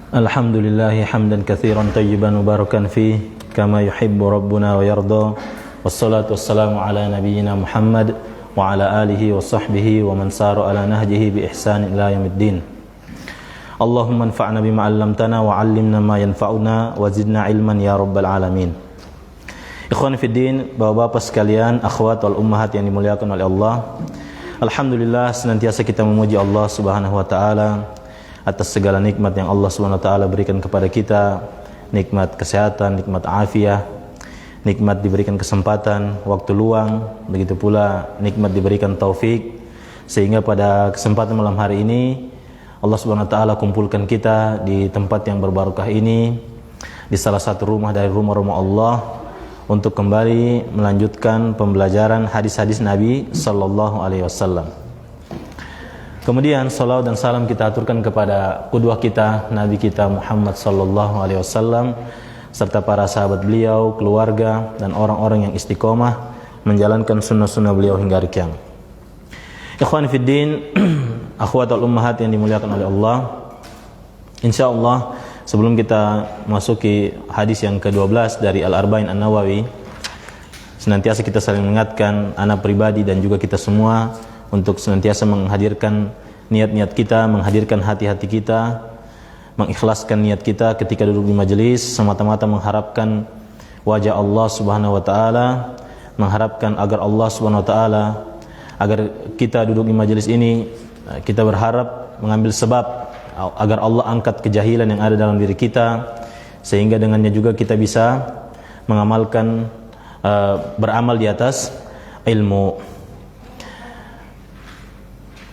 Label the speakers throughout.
Speaker 1: Alhamdulillahi hamdan katsiran tayyiban mubarakan fih kama yuhibbu rabbuna wa yarda. Wassalatu wassalamu ala nabiyyina Muhammad wa ala alihi wa sahbihi wa man sara ala nahjihi bi ihsan ila yaumiddin. Allahumma anfa'na bima 'allamtana wa 'allimna ma yanfa'una wa zidna ilman ya rabbal alamin. Ikhwan fiddin, bapak-bapak sekalian, akhwat wal ummahat yang dimuliakan oleh Allah. Alhamdulillah, senantiasa kita memuji Allah Subhanahu wa taala atas segala nikmat yang Allah Subhanahu wa taala berikan kepada kita, nikmat kesehatan, nikmat afiah, nikmat diberikan kesempatan, waktu luang, begitu pula nikmat diberikan taufik, sehingga pada kesempatan malam hari ini Allah Subhanahu wa taala kumpulkan kita di tempat yang berbarokah ini, di salah satu rumah dari rumah-rumah Allah, untuk kembali melanjutkan pembelajaran hadis-hadis Nabi sallallahu alaihi wasallam. Kemudian salawat dan salam kita aturkan kepada qudwah kita, Nabi kita Muhammad sallallahu alaihi wasallam, serta para sahabat beliau, keluarga dan orang-orang yang istiqomah menjalankan sunnah-sunnah beliau hingga hari kiamat. Ikhwan fiddin, akhwat wal ummahat yang dimuliakan oleh Allah. Insyaallah sebelum kita masuki hadis yang ke-12 dari Al-Arba'in An-Nawawi, senantiasa kita saling mengingatkan, anak pribadi dan juga kita semua, untuk senantiasa menghadirkan niat-niat kita, menghadirkan hati-hati kita, mengikhlaskan niat kita ketika duduk di majelis, semata-mata mengharapkan wajah Allah Subhanahu wa taala, mengharapkan agar Allah Subhanahu wa taala, agar kita duduk di majelis ini, kita berharap mengambil sebab agar Allah angkat kejahilan yang ada dalam diri kita, sehingga dengannya juga kita bisa mengamalkan, beramal di atas ilmu.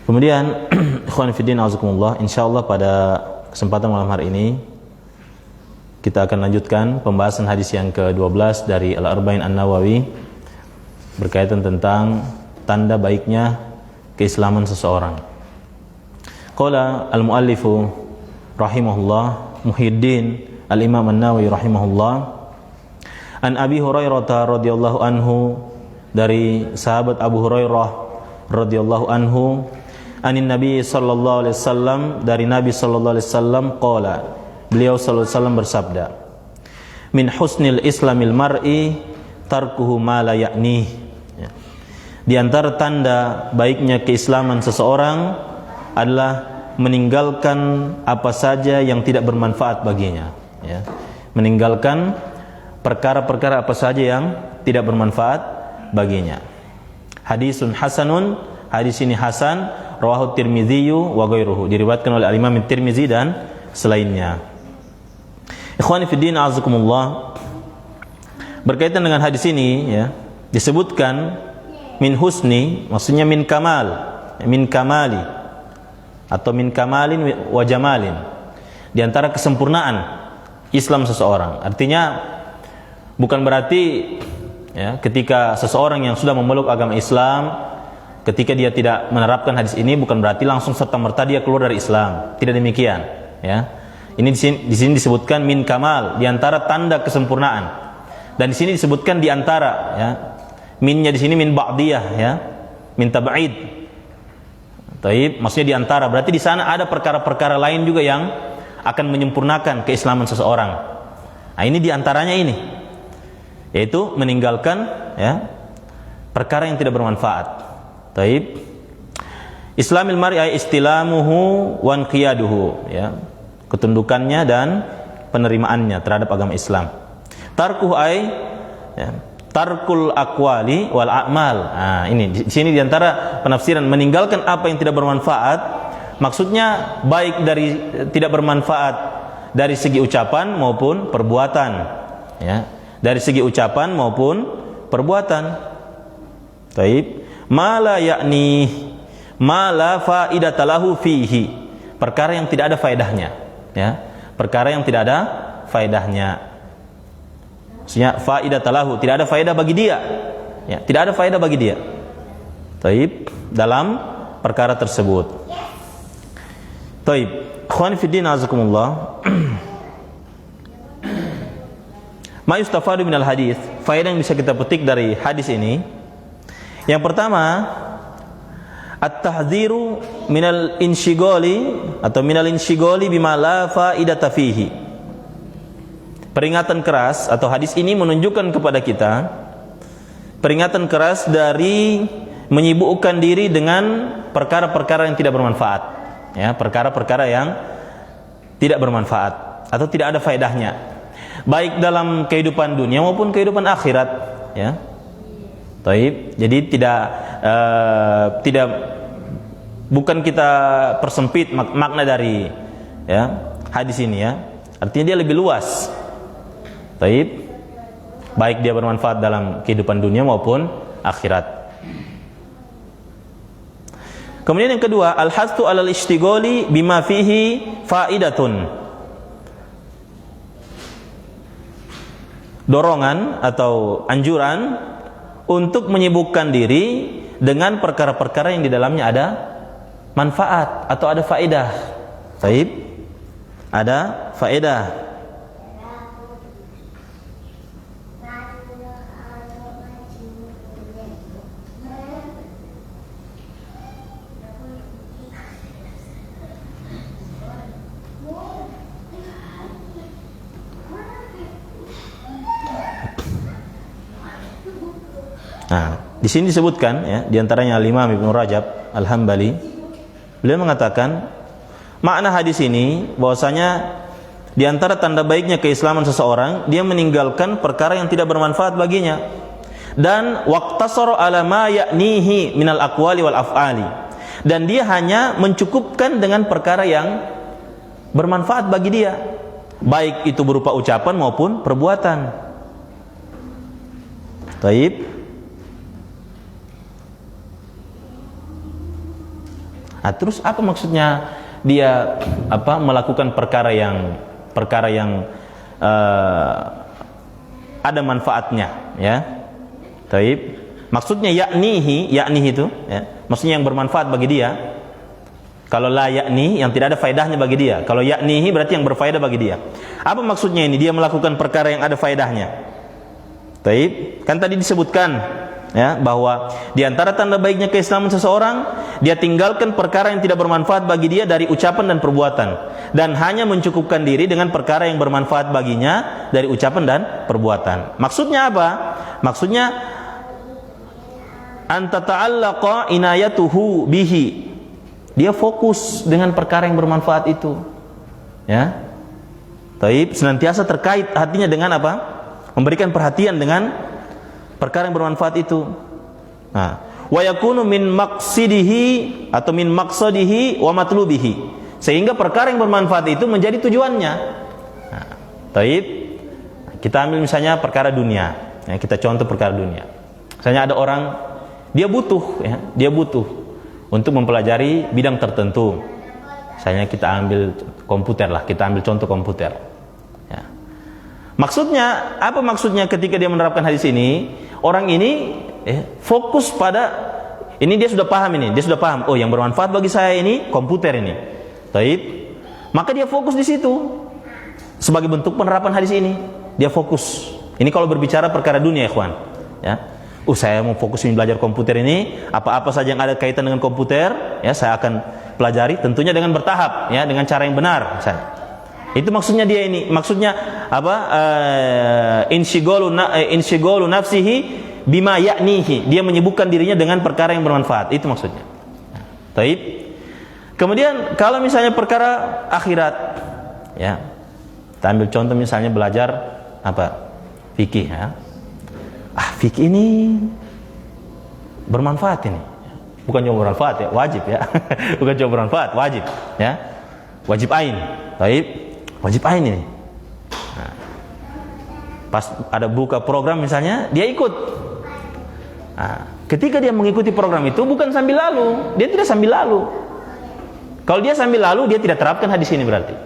Speaker 1: Kemudian ikhwan fiddin azakumullah, insyaallah pada kesempatan malam hari ini kita akan lanjutkan pembahasan hadis yang ke-12 dari Al-Arba'in An-Nawawi berkaitan tentang tanda baiknya keislaman seseorang. Qala al-muallifu rahimahullah, Muhyiddin al-Imam An-Nawawi rahimahullah, an Abi Hurairah radhiyallahu anhu, dari sahabat Abu Hurairah radhiyallahu anhu, anin Nabi sallallahu alaihi wasallam, dari Nabi sallallahu alaihi wasallam, qala, beliau sallallahu alaihi wasallam bersabda, min husnil islamil mar'i tarkuhu ma la ya'nih. Di antara tanda baiknya keislaman seseorang adalah meninggalkan apa saja yang tidak bermanfaat baginya, ya. Meninggalkan perkara-perkara apa saja yang tidak bermanfaat baginya. Hadisun hasanun, hadis ini hasan, rawahu Tirmidzi wa ghairuhu, diriwayatkan oleh Imam Tirmidzi dan selainnya. Ikhwani fiddin azakumullah, berkaitan dengan hadis ini, ya, disebutkan min husni, maksudnya min kamal, min kamali atau min kamalin wa jamalin, di antara kesempurnaan Islam seseorang. Artinya bukan berarti, ya, ketika seseorang yang sudah memeluk agama Islam, ketika dia tidak menerapkan hadis ini, bukan berarti langsung serta-merta dia keluar dari Islam. Tidak demikian, ya. Ini di sini disebutkan min kamal, di antara tanda kesempurnaan. Dan di sini disebutkan di antara, ya. Minnya di sini min ba'diyah, ya. Min tab'id. Taib, maksudnya di antara, berarti di sana ada perkara-perkara lain juga yang akan menyempurnakan keislaman seseorang. Nah, ini di antaranya ini, yaitu meninggalkan, ya, perkara yang tidak bermanfaat. Taib. Islamil mar'i ay istilamuhu wa inqiyaduhu, ya, ketundukannya dan penerimaannya terhadap agama Islam. Tarkuhu ay, ya, tarkul aqwali wal a'mal. Nah, ini di sini di antara penafsiran, meninggalkan apa yang tidak bermanfaat, maksudnya baik dari tidak bermanfaat dari segi ucapan maupun perbuatan, ya, dari segi ucapan maupun perbuatan. Taib. Mala yakni mala faidata lahu fihi, perkara yang tidak ada faedahnya, ya, perkara yang tidak ada faedahnya, maksudnya faidata lahu, tidak ada faedah bagi dia, ya, tidak ada faedah bagi dia. Taib, dalam perkara tersebut. Taib, ikhwan fiddin azakumullah, ma yustafadu minal hadis, faedah yang bisa kita petik dari hadis ini. Yang pertama, at-tahdziru minal insyigoli atau minal insyigoli bima la faidata fihi. Peringatan keras atau hadis ini menunjukkan kepada kita peringatan keras dari menyibukkan diri dengan perkara-perkara yang tidak bermanfaat, ya, perkara-perkara yang tidak bermanfaat atau tidak ada faedahnya, baik dalam kehidupan dunia maupun kehidupan akhirat, ya. Taib. Jadi tidak bukan kita persempit makna dari, ya, hadis ini, ya. Artinya dia lebih luas. Taib. Baik dia bermanfaat dalam kehidupan dunia maupun akhirat. Kemudian yang kedua, al-hathu 'alal istighali bima fihi faidatun. Dorongan atau anjuran untuk menyibukkan diri dengan perkara-perkara yang di dalamnya ada manfaat atau ada faedah. Baik, ada faedah. Nah, di sini disebutkan, ya, di antaranya Imam Ibnu Rajab Al-Hambali, beliau mengatakan makna hadis ini bahwasanya di antara tanda baiknya keislaman seseorang dia meninggalkan perkara yang tidak bermanfaat baginya dan waqtasara ala ma ya'nihi minal aqwali wal af'ali, dan dia hanya mencukupkan dengan perkara yang bermanfaat bagi dia, baik itu berupa ucapan maupun perbuatan. Taib. Nah, terus apa maksudnya dia melakukan perkara yang ada manfaatnya, ya? Taib. Maksudnya yakni itu, ya, maksudnya yang bermanfaat bagi dia. Kalau la yakni, yang tidak ada faedahnya bagi dia. Kalau yaknihi berarti yang berfaedah bagi dia. Apa maksudnya ini? Dia melakukan perkara yang ada faedahnya. Taib. Kan tadi disebutkan, ya, bahwa di antara tanda baiknya keislaman seseorang dia tinggalkan perkara yang tidak bermanfaat bagi dia dari ucapan dan perbuatan, dan hanya mencukupkan diri dengan perkara yang bermanfaat baginya dari ucapan dan perbuatan. Maksudnya apa? Maksudnya anta ta'allaqa inayatuhu bihi. Dia fokus dengan perkara yang bermanfaat itu, ya. Taib, senantiasa terkait hatinya dengan apa? Memberikan perhatian dengan perkara yang bermanfaat itu. Nah, wa yakunu min maqsidihi atau min maqsadihi wa matlubihi, sehingga perkara yang bermanfaat itu menjadi tujuannya. Nah, taib. Kita ambil misalnya perkara dunia, ya, kita contoh perkara dunia. Misalnya ada orang dia butuh untuk mempelajari bidang tertentu. Misalnya kita ambil komputer lah, kita ambil contoh komputer. Ya. Maksudnya apa? Maksudnya ketika dia menerapkan hadis ini, orang ini fokus pada ini, dia sudah paham ini, dia sudah paham. Oh, yang bermanfaat bagi saya ini komputer ini. Taib. Maka dia fokus di situ. Sebagai bentuk penerapan hadis ini, dia fokus. Ini kalau berbicara perkara dunia, ikhwan. Ya. Saya mau fokus belajar komputer ini, apa-apa saja yang ada kaitan dengan komputer, ya, saya akan pelajari, tentunya dengan bertahap, ya, dengan cara yang benar, misalnya. Itu maksudnya dia ini. Maksudnya apa? Insyighalu nafsihi bima ya'nihi. Dia menyibukkan dirinya dengan perkara yang bermanfaat. Itu maksudnya. Taib. Kemudian kalau misalnya perkara akhirat, ya. Kita ambil contoh misalnya belajar apa? Fikih, ya. Fikih ini bermanfaat ini. Bukan cuma bermanfaat, ya, wajib, ya. Bukan cuma bermanfaat, wajib, ya. Wajib ain. Taib. Wajib ain ini. Nah, pas ada buka program misalnya, dia ikut. Nah, ketika dia mengikuti program itu bukan sambil lalu, dia tidak sambil lalu. Kalau dia sambil lalu, dia tidak terapkan hadis ini berarti.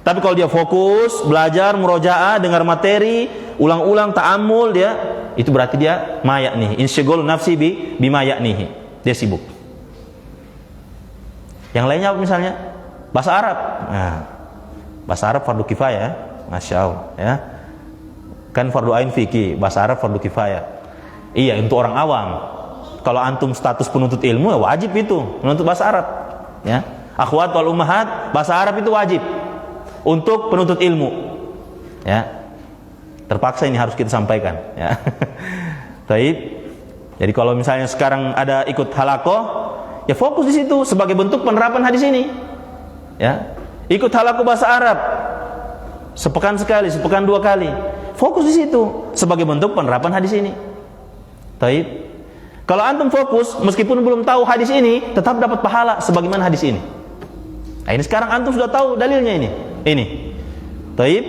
Speaker 1: Tapi kalau dia fokus, belajar, murojaah, dengar materi, ulang-ulang, ta'ammul, itu berarti dia mayaknihi. Insyighalu nafsi bima ya'nihi. Dia sibuk. Yang lainnya apa misalnya? Bahasa Arab. Nah, bahasa Arab fardu kifayah, Masya Allah, ya. Kan fardu ain fikih, bahasa Arab fardu kifayah. Iya, untuk orang awam. Kalau antum status penuntut ilmu, ya wajib itu menuntut bahasa Arab. ya. Akhwat wal ummahat, bahasa Arab itu wajib untuk penuntut ilmu. Ya. Terpaksa ini harus kita sampaikan, ya. Taib. Jadi kalau misalnya sekarang ada ikut halakoh, ya fokus di situ sebagai bentuk penerapan hadis ini. Ya. Ikut halakoh bahasa Arab. Sepekan sekali, sepekan 2 kali. Fokus di situ sebagai bentuk penerapan hadis ini. Taib. Kalau antum fokus meskipun belum tahu hadis ini, tetap dapat pahala sebagaimana hadis ini. Nah, ini sekarang antum sudah tahu dalilnya ini. Ini. Taib.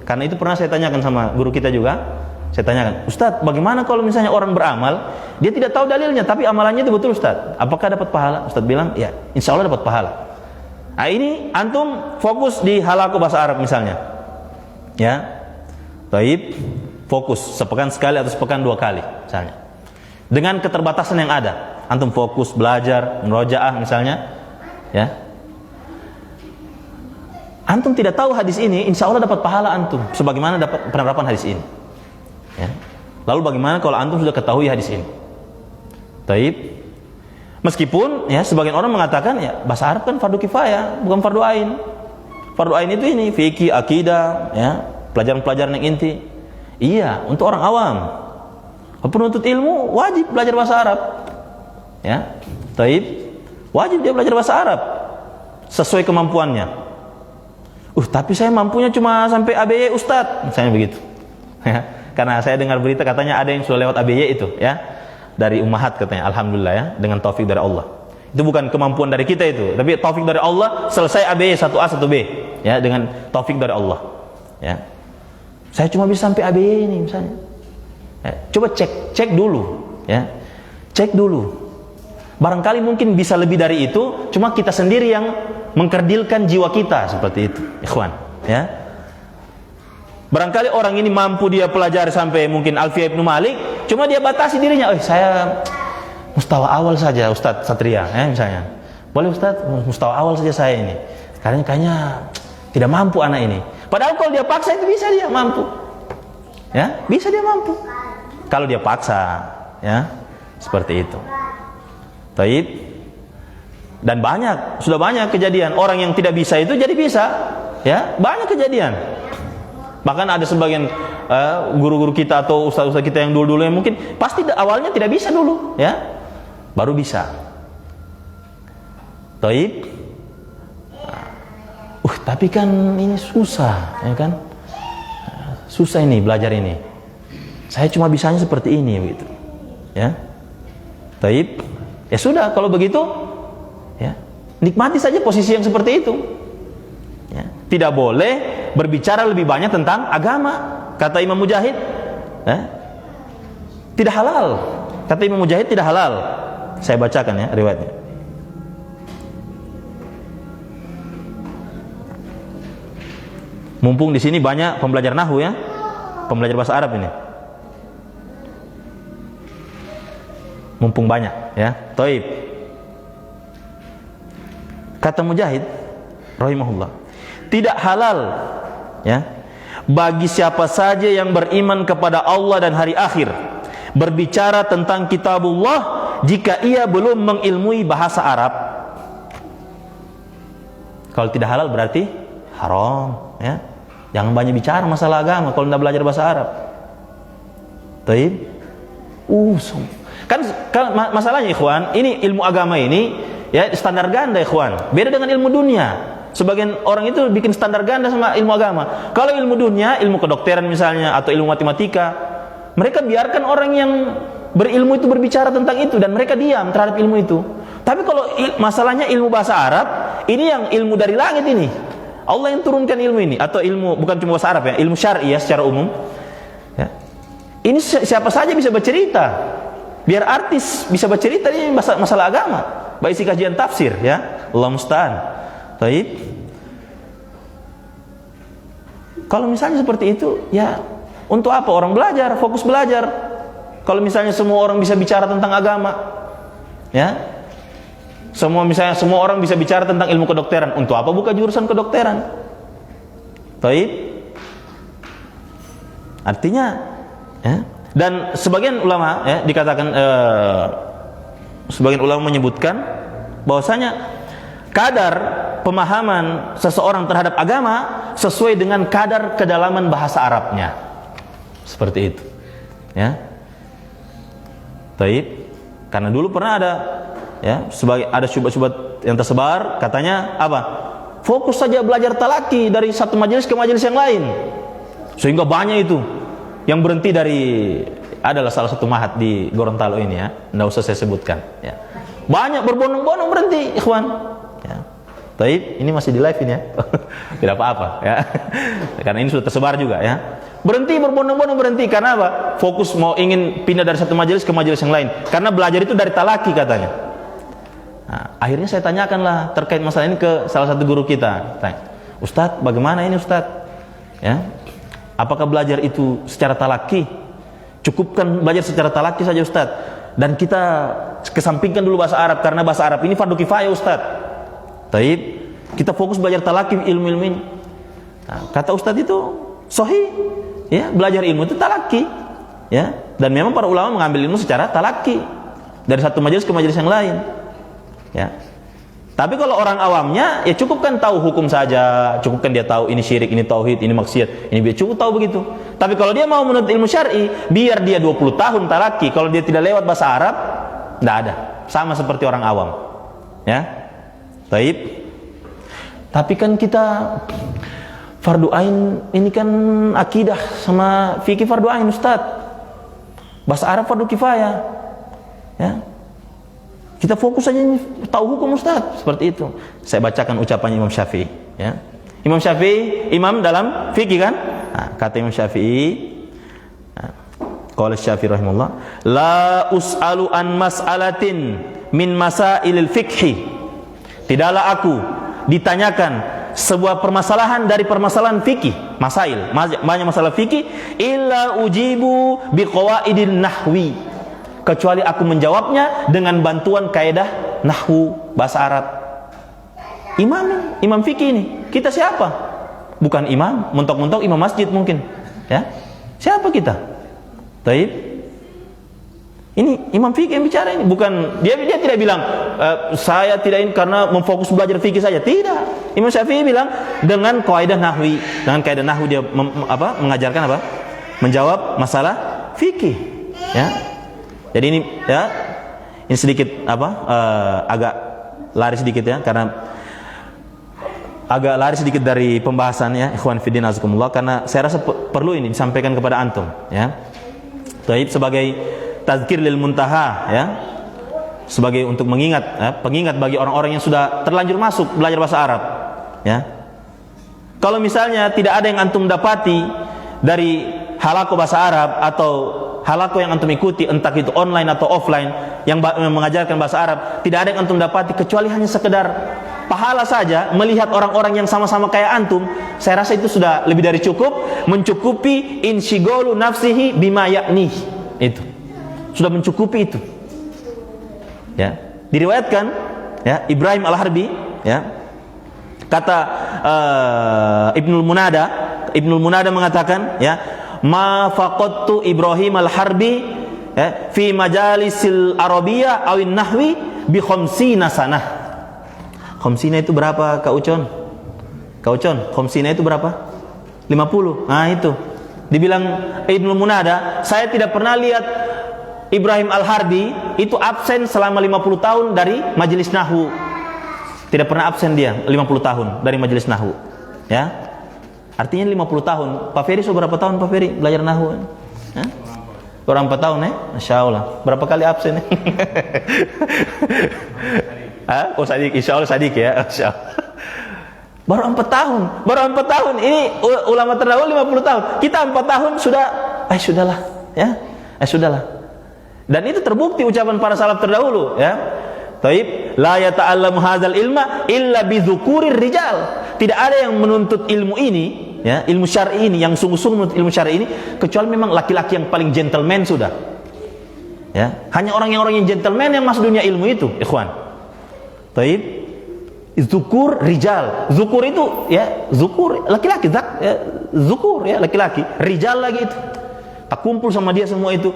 Speaker 1: Karena itu pernah saya tanyakan sama guru kita juga. Saya tanyakan, "Ustaz, bagaimana kalau misalnya orang beramal, dia tidak tahu dalilnya tapi amalannya itu betul, Ustaz? Apakah dapat pahala?" Ustaz bilang, "Ya, insya Allah dapat pahala." Nah, ini antum fokus di halakoh bahasa Arab misalnya. Ya. Taib. Fokus sepekan sekali atau sepekan 2 kali misalnya. Dengan keterbatasan yang ada, antum fokus belajar, murojaah misalnya, ya. Antum tidak tahu hadis ini, insya Allah dapat pahala antum, sebagaimana dapat penerapan hadis ini. Ya. Lalu bagaimana kalau antum sudah ketahui hadis ini? Taib. Meskipun, ya, sebagian orang mengatakan, ya, bahasa Arab kan fardu kifayah, bukan fardu ain. Fardu ain itu ini, fikih, akidah, ya, pelajaran-pelajaran yang inti. Iya, untuk orang awam. Penuntut ilmu wajib belajar bahasa Arab, ya, taib, wajib dia belajar bahasa Arab sesuai kemampuannya. Tapi saya mampunya cuma sampai ABY Ustadz, misalnya begitu. Ya, karena saya dengar berita katanya ada yang sudah lewat ABY itu, ya, dari ummahat katanya, alhamdulillah, ya, dengan taufik dari Allah. Itu bukan kemampuan dari kita itu, tapi taufik dari Allah, selesai ABY 1A 1B, ya, dengan taufik dari Allah. Ya, saya cuma bisa sampai ABY ini misalnya. Ya, coba cek dulu, ya, cek dulu. Barangkali mungkin bisa lebih dari itu, cuma kita sendiri yang mengkerdilkan jiwa kita seperti itu, ikhwan. Ya, barangkali orang ini mampu dia pelajari sampai mungkin Alfiyah Ibnu Malik, cuma dia batasi dirinya. Saya mustawa awal saja, Ustadz Satria, ya, misalnya. Boleh Ustadz, mustawa awal saja saya ini. Karena kayaknya tidak mampu anak ini. Padahal kalau dia paksa itu bisa dia mampu. Ya, bisa dia mampu. Kalau dia paksa, ya, seperti itu. Taib. Dan sudah banyak kejadian orang yang tidak bisa itu jadi bisa, ya, banyak kejadian. Bahkan ada sebagian guru-guru kita atau ustaz-ustaz kita yang dulu-dulu yang mungkin pasti awalnya tidak bisa dulu, ya, baru bisa. Taib. Tapi kan ini susah, ya kan? Susah ini belajar ini. Saya cuma bisanya seperti ini, begitu. Ya. Taib. Ya sudah, kalau begitu, ya, nikmati saja posisi yang seperti itu. Ya. Tidak boleh berbicara lebih banyak tentang agama, kata Imam Mujahid. Ya. Tidak halal. Kata Imam Mujahid tidak halal. Saya bacakan, ya, riwayatnya. Mumpung di sini banyak pembelajar nahwu, ya, pembelajar bahasa Arab ini. Mumpung banyak, ya. Taib. Kata Mujahid rahimahullah, tidak halal, ya, bagi siapa saja yang beriman kepada Allah dan hari akhir berbicara tentang kitabullah jika ia belum mengilmui bahasa Arab. Kalau tidak halal berarti haram, ya. Jangan banyak bicara masalah agama kalau tidak belajar bahasa Arab. Taib. Kan masalahnya, ikhwan, ini ilmu agama ini, ya, standar ganda, ikhwan. Beda dengan ilmu dunia. Sebagian orang itu bikin standar ganda sama ilmu agama. Kalau ilmu dunia, ilmu kedokteran misalnya atau ilmu matematika, mereka biarkan orang yang berilmu itu berbicara tentang itu dan mereka diam terhadap ilmu itu. Tapi kalau masalahnya ilmu bahasa Arab, ini yang ilmu dari langit ini. Allah yang turunkan ilmu ini, atau ilmu bukan cuma bahasa Arab, ya, ilmu syar'i, ya, secara umum. Ya. Ini siapa saja bisa bercerita. Biar artis bisa bercerita ini masalah agama, baik isi kajian tafsir, ya. Allah musta'an. Taib. Kalau misalnya seperti itu, ya, untuk apa orang belajar, fokus belajar? Kalau misalnya semua orang bisa bicara tentang agama, ya, misalnya semua orang bisa bicara tentang ilmu kedokteran, untuk apa buka jurusan kedokteran? Taib. Artinya, ya. Dan sebagian ulama, ya, dikatakan sebagian ulama menyebutkan bahwasanya kadar pemahaman seseorang terhadap agama sesuai dengan kadar kedalaman bahasa Arabnya. Seperti itu. Ya. Taib. Karena dulu pernah ada ada syubhat-syubhat yang tersebar, katanya apa? Fokus saja belajar talaki dari satu majelis ke majelis yang lain. Sehingga banyak itu yang berhenti dari, adalah salah satu mahat di Gorontalo ini ya, enggak usah saya sebutkan ya. Banyak berbondong-bondong berhenti, ikhwan. Ya. Taib, ini masih di live ini ya. Tidak apa-apa ya. Karena ini sudah tersebar juga ya. Berhenti berbondong-bondong berhenti karena apa? Fokus mau ingin pindah dari satu majelis ke majelis yang lain. Karena belajar itu dari talaki katanya. Nah, akhirnya saya tanyakanlah terkait masalah ini ke salah satu guru kita. Ustadz, bagaimana ini Ustadz? Ya, apakah belajar itu secara talaki? Cukupkan belajar secara talaki saja Ustadz. Dan kita kesampingkan dulu bahasa Arab karena bahasa Arab ini fardu kifayah Ustadz. Taib, kita fokus belajar talaki ilmu-ilmu ini. Nah, kata Ustadz itu sahih, ya, belajar ilmu itu talaki, ya, dan memang para ulama mengambil ilmu secara talaki dari satu majelis ke majelis yang lain, ya. Tapi kalau orang awamnya, ya cukupkan tahu hukum saja, cukupkan dia tahu ini syirik, ini tauhid, ini maksiat, ini dia cukup tahu begitu. Tapi kalau dia mau menuntut ilmu syar'i, biar dia 20 tahun talaki, kalau dia tidak lewat bahasa Arab, tidak ada, sama seperti orang awam, ya. Taib. Tapi kan kita fardu ain ini kan akidah sama fikih fardu ain Ustaz. Bahasa Arab fardu kifayah. Ya. Kita fokus saja tahu hukum Ustaz, seperti itu. Saya bacakan ucapan Imam Syafi'i, ya. Imam Syafi'i imam dalam fikih kan? Nah, kata Imam Syafi'i, qala Syafi'i rahimahullah, la us'alu an mas'alatin min masailil fiqhi. Tidaklah aku ditanyakan sebuah permasalahan dari permasalahan fikih, masail, banyak masalah fikih, illa ujibu biqawaidin nahwi, kecuali aku menjawabnya dengan bantuan kaidah nahwu bahasa Arab. Imam fikih ini, kita siapa? Bukan imam, mentok-mentok imam masjid mungkin, ya. Siapa kita? Taib. Ini imam fikih yang bicara ini, bukan dia tidak bilang saya tidak ini karena memfokus belajar fikih saja. Tidak. Imam Syafi'i bilang dengan kaidah nahwi, dengan kaidah nahwu dia mengajarkan apa? Menjawab masalah fikih, ya. Jadi ini ya, ini sedikit agak lari sedikit ya, karena agak lari sedikit dari pembahasannya ikhwan fillah azakumullah, karena saya rasa perlu ini disampaikan kepada antum, ya. Taib, sebagai tazkir lil muntaha, ya, sebagai untuk mengingat, ya, pengingat bagi orang-orang yang sudah terlanjur masuk belajar bahasa Arab, ya. Kalau misalnya tidak ada yang antum dapati dari halaqah bahasa Arab atau halaqah yang antum ikuti, entah itu online atau offline yang mengajarkan bahasa Arab, tidak ada yang antum dapati kecuali hanya sekedar pahala saja melihat orang-orang yang sama-sama kayak antum, saya rasa itu sudah lebih dari cukup, mencukupi insyighalu nafsihi bima ya'nih. Itu sudah mencukupi itu, ya. Diriwayatkan, ya, Ibrahim Al-Harbi, ya, kata Ibnul Munada mengatakan, ya, ma faqadtu Ibrahim Al-Harbi, ya, fi majalisil arabiyah awin nahwi bi khamsina sanah. Khamsina itu berapa Kak Ucon? Kak Ucon, khamsina itu berapa? 50. Nah itu dibilang Ibnul Munada, saya tidak pernah lihat Ibrahim Al-Harbi itu absen selama 50 tahun dari majelis nahwu. Tidak pernah absen dia 50 tahun dari majelis nahwu, ya. Artinya 50 tahun. Pak Ferry berapa tahun Pak Ferry belajar nahwu? Ya? Kurang 4 tahun, ya? Masya Allah. Berapa kali absen? Oh Sadik, insya Allah Sadik, ya. Masya Allah. Baru 4 tahun. Ini ulama terdahulu 50 tahun. Kita 4 tahun sudah, sudahlah, ya. Sudahlah. Dan itu terbukti ucapan para salaf terdahulu, ya. Taib, la yata'allamu hadzal ilma illa bi dzukurir rijal. Tidak ada yang menuntut ilmu ini, ya, ilmu syar'i ini, yang sungguh-sungguh menuntut ilmu syar'i ini kecuali memang laki-laki yang paling gentleman sudah. Ya, hanya orang yang gentleman yang masuk dunia ilmu itu, ikhwan. Taib, zukur rijal. Zukur itu, ya, zukur laki-laki, zukur, ya, laki-laki. Rijal lagi itu. kumpul sama dia semua itu.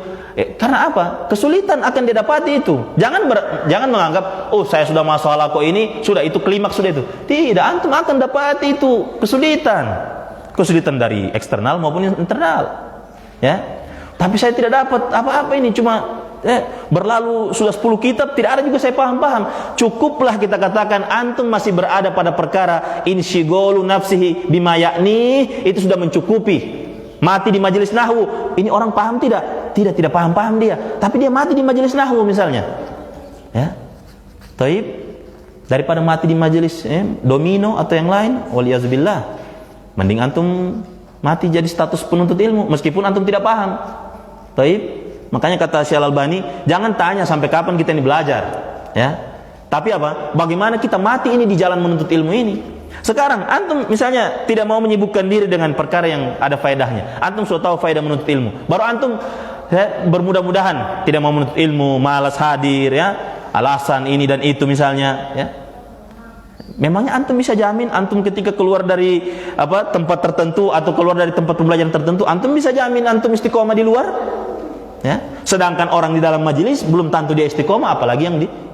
Speaker 1: Karena apa? Kesulitan akan dia dapati itu. Jangan menganggap, oh saya sudah masuk halaqah ini, sudah itu klimaks sudah itu. Tidak, antum akan dapati itu kesulitan. Kesulitan dari eksternal maupun internal. Ya. Tapi saya tidak dapat apa-apa ini, cuma berlalu sudah 10 kitab, tidak ada juga saya paham-paham. Cukuplah kita katakan antum masih berada pada perkara insyighalu nafsihi bima ya'ni, itu sudah mencukupi. Mati di majelis nahwu, ini orang paham tidak? Tidak paham-paham dia, tapi dia mati di majelis nahwu misalnya. Ya. Taib, daripada mati di majelis domino atau yang lain, waliyazubillah, mending antum mati jadi status penuntut ilmu meskipun antum tidak paham. Taib, makanya kata Syekh Al-Albani, jangan tanya sampai kapan kita ini belajar, ya. Tapi apa? Bagaimana kita mati ini di jalan menuntut ilmu ini? Sekarang antum misalnya tidak mau menyibukkan diri dengan perkara yang ada faedahnya. Antum sudah tahu faedah menuntut ilmu. Baru antum bermudah-mudahan tidak mau menuntut ilmu, malas hadir, ya. Alasan ini dan itu misalnya, ya. Memangnya antum bisa jamin antum ketika keluar dari tempat tertentu atau keluar dari tempat pembelajaran tertentu, antum bisa jamin antum istiqomah di luar? Ya. Sedangkan orang di dalam majelis belum tentu dia istiqomah, apalagi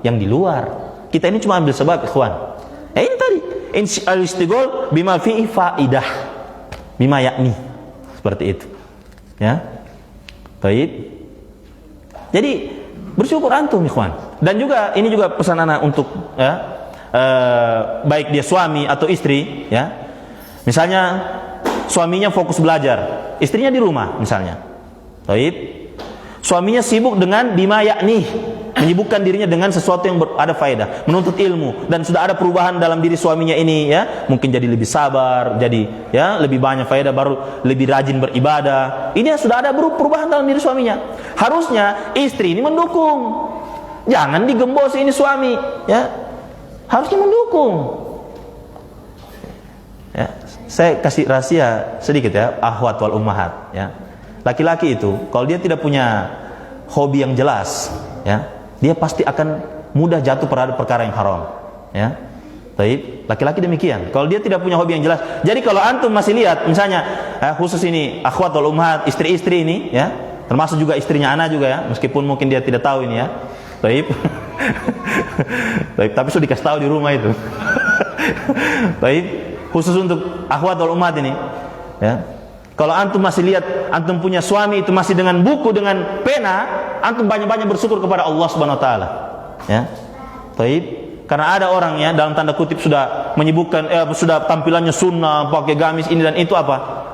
Speaker 1: yang di luar. Kita ini cuma ambil sebab, ikhwan. Ini tadi al-istighol bima fi'i faidah, bima yakni, seperti itu, ya. Baik. Jadi bersyukur antum, ikhwan. Dan juga ini juga pesan anak untuk, ya, baik dia suami atau istri, ya. Misalnya suaminya fokus belajar, istrinya di rumah misalnya. Baik. Suaminya sibuk dengan bima yakni, menyibukkan dirinya dengan sesuatu yang ada faedah, menuntut ilmu, dan sudah ada perubahan dalam diri suaminya ini, ya. Mungkin jadi lebih sabar, jadi, ya, lebih banyak faedah, baru lebih rajin beribadah. Ini sudah ada perubahan dalam diri suaminya. Harusnya istri ini mendukung. Jangan digembos ini suami, ya. Harusnya mendukung. Ya, saya kasih rahasia sedikit, ya, akhwat wal ummahat, ya. Laki-laki itu kalau dia tidak punya hobi yang jelas, ya, dia pasti akan mudah jatuh pada perkara yang haram, ya. Baik, laki-laki demikian. Kalau dia tidak punya hobi yang jelas. Jadi kalau antum masih lihat misalnya, khusus ini akhwat wal ummahat, istri-istri ini, ya, termasuk juga istrinya ana juga, ya, meskipun mungkin dia tidak tahu ini, ya. Baik. Baik, tapi sudah dikasih tahu di rumah itu. Baik, khusus untuk akhwat wal ummahat ini, ya. Kalau antum masih lihat, antum punya suami itu masih dengan buku, dengan pena, antum banyak-banyak bersyukur kepada Allah Subhanahu wa taala. Ya. Baik. Karena ada orang, ya, dalam tanda kutip sudah menyibukkan, sudah tampilannya sunnah, pakai gamis ini dan itu apa?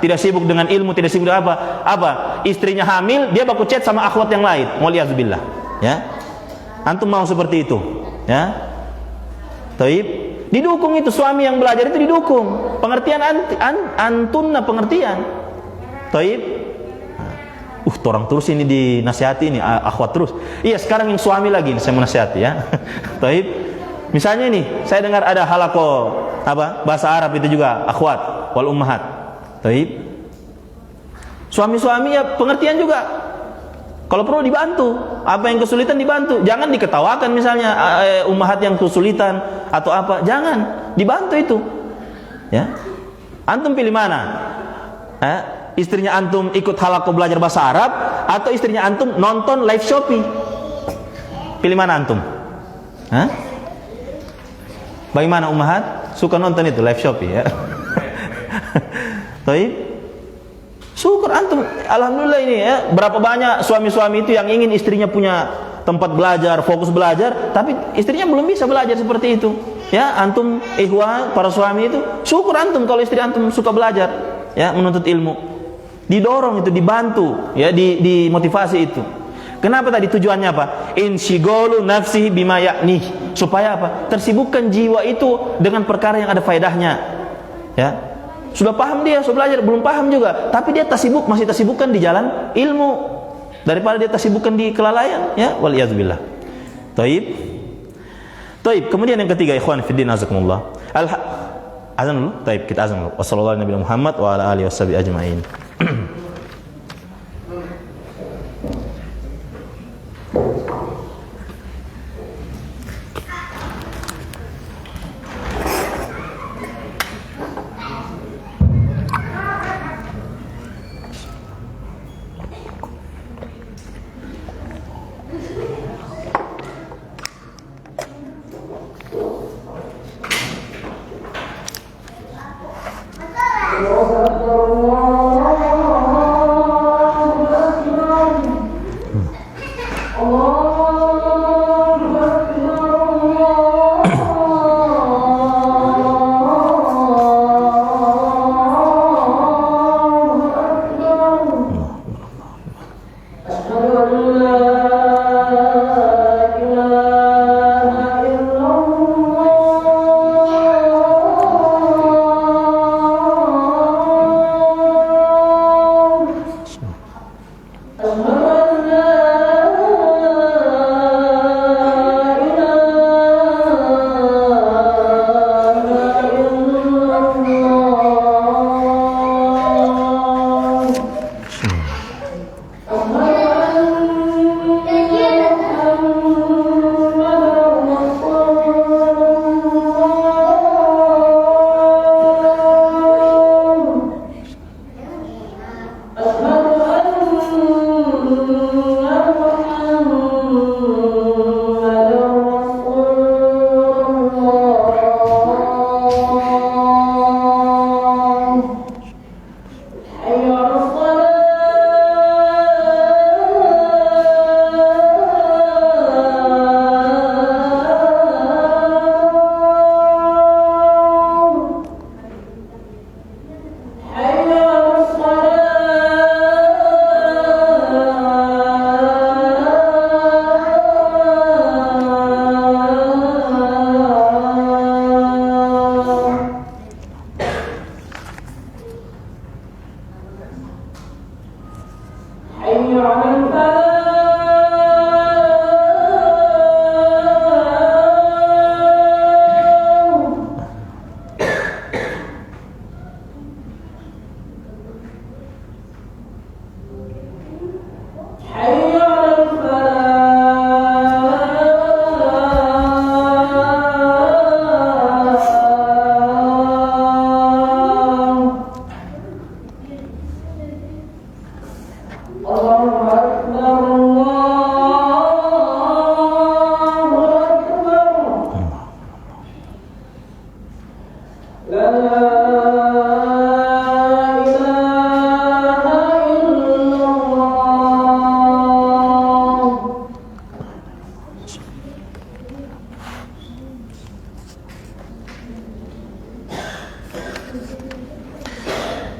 Speaker 1: Tidak sibuk dengan ilmu, tidak sibuk dengan apa? Istrinya hamil, dia baku chat sama akhwat yang lain. Waliyazubillah. Ya. Antum mau seperti itu, ya. Baik. Didukung itu, suami yang belajar itu didukung. Pengertian antunna pengertian. Taib. Orang terus ini dinasihati ini, akhwat terus. Iya, sekarang yang suami lagi ini saya menasihati, ya. Taib. Misalnya ini, saya dengar ada halaqah bahasa Arab itu juga akhwat wal ummahat. Taib. Suami-suami, ya, pengertian juga. Kalau perlu dibantu, apa yang kesulitan dibantu. Jangan diketawakan misalnya ummahat yang kesulitan atau apa, jangan, dibantu itu. Ya. Antum pilih mana? Istrinya antum ikut halaqah belajar bahasa Arab atau istrinya antum nonton live Shopee? Pilih mana antum? Bagaimana ummahat? Suka nonton itu live Shopee, ya. Baik. Syukur antum, alhamdulillah ini, ya. Berapa banyak suami-suami itu yang ingin istrinya punya tempat belajar, fokus belajar, tapi istrinya belum bisa belajar seperti itu. Ya, antum ikhwah para suami itu, syukur antum kalau istri antum suka belajar, ya, menuntut ilmu. Didorong itu, dibantu, ya, dimotivasi itu. Kenapa tadi tujuannya apa? Insyighalu nafsihi bima yakni. Supaya apa? Tersibukkan jiwa itu dengan perkara yang ada faedahnya. Ya. Sudah paham dia, sudah belajar, belum paham juga, tapi dia masih tersibukkan di jalan ilmu daripada dia tersibukkan di kelalaian, ya, waliyadzubillah. Taib. Kemudian yang ketiga, ikhwan fiddin azakumullah. Azan dulu. Taib, kita azan dulu. Wassallallahu ala nabiyina Muhammad wa ala alihi washabihi ajmain.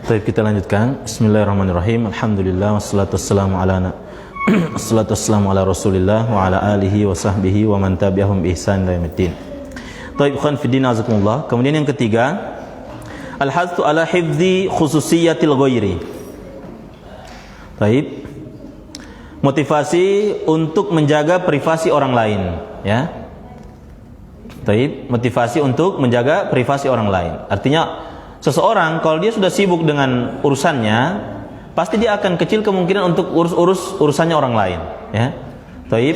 Speaker 1: Baik, kita lanjutkan. Bismillahirrahmanirrahim. Alhamdulillah wassalatu wassalamu ala Rasulillah wa ala alihi wa sahbihi wa man tabi'ahum bi ihsan ila yaumiddin. Baik, ikhwan fi din azakumullah. Kemudian yang ketiga, al-hasu ala hifdzi khususiyatil ghairi. Baik. Motivasi untuk menjaga privasi orang lain, ya. Baik, motivasi untuk menjaga privasi orang lain. Artinya seseorang kalau dia sudah sibuk dengan urusannya, pasti dia akan kecil kemungkinan untuk urus urusannya orang lain, ya. Taib.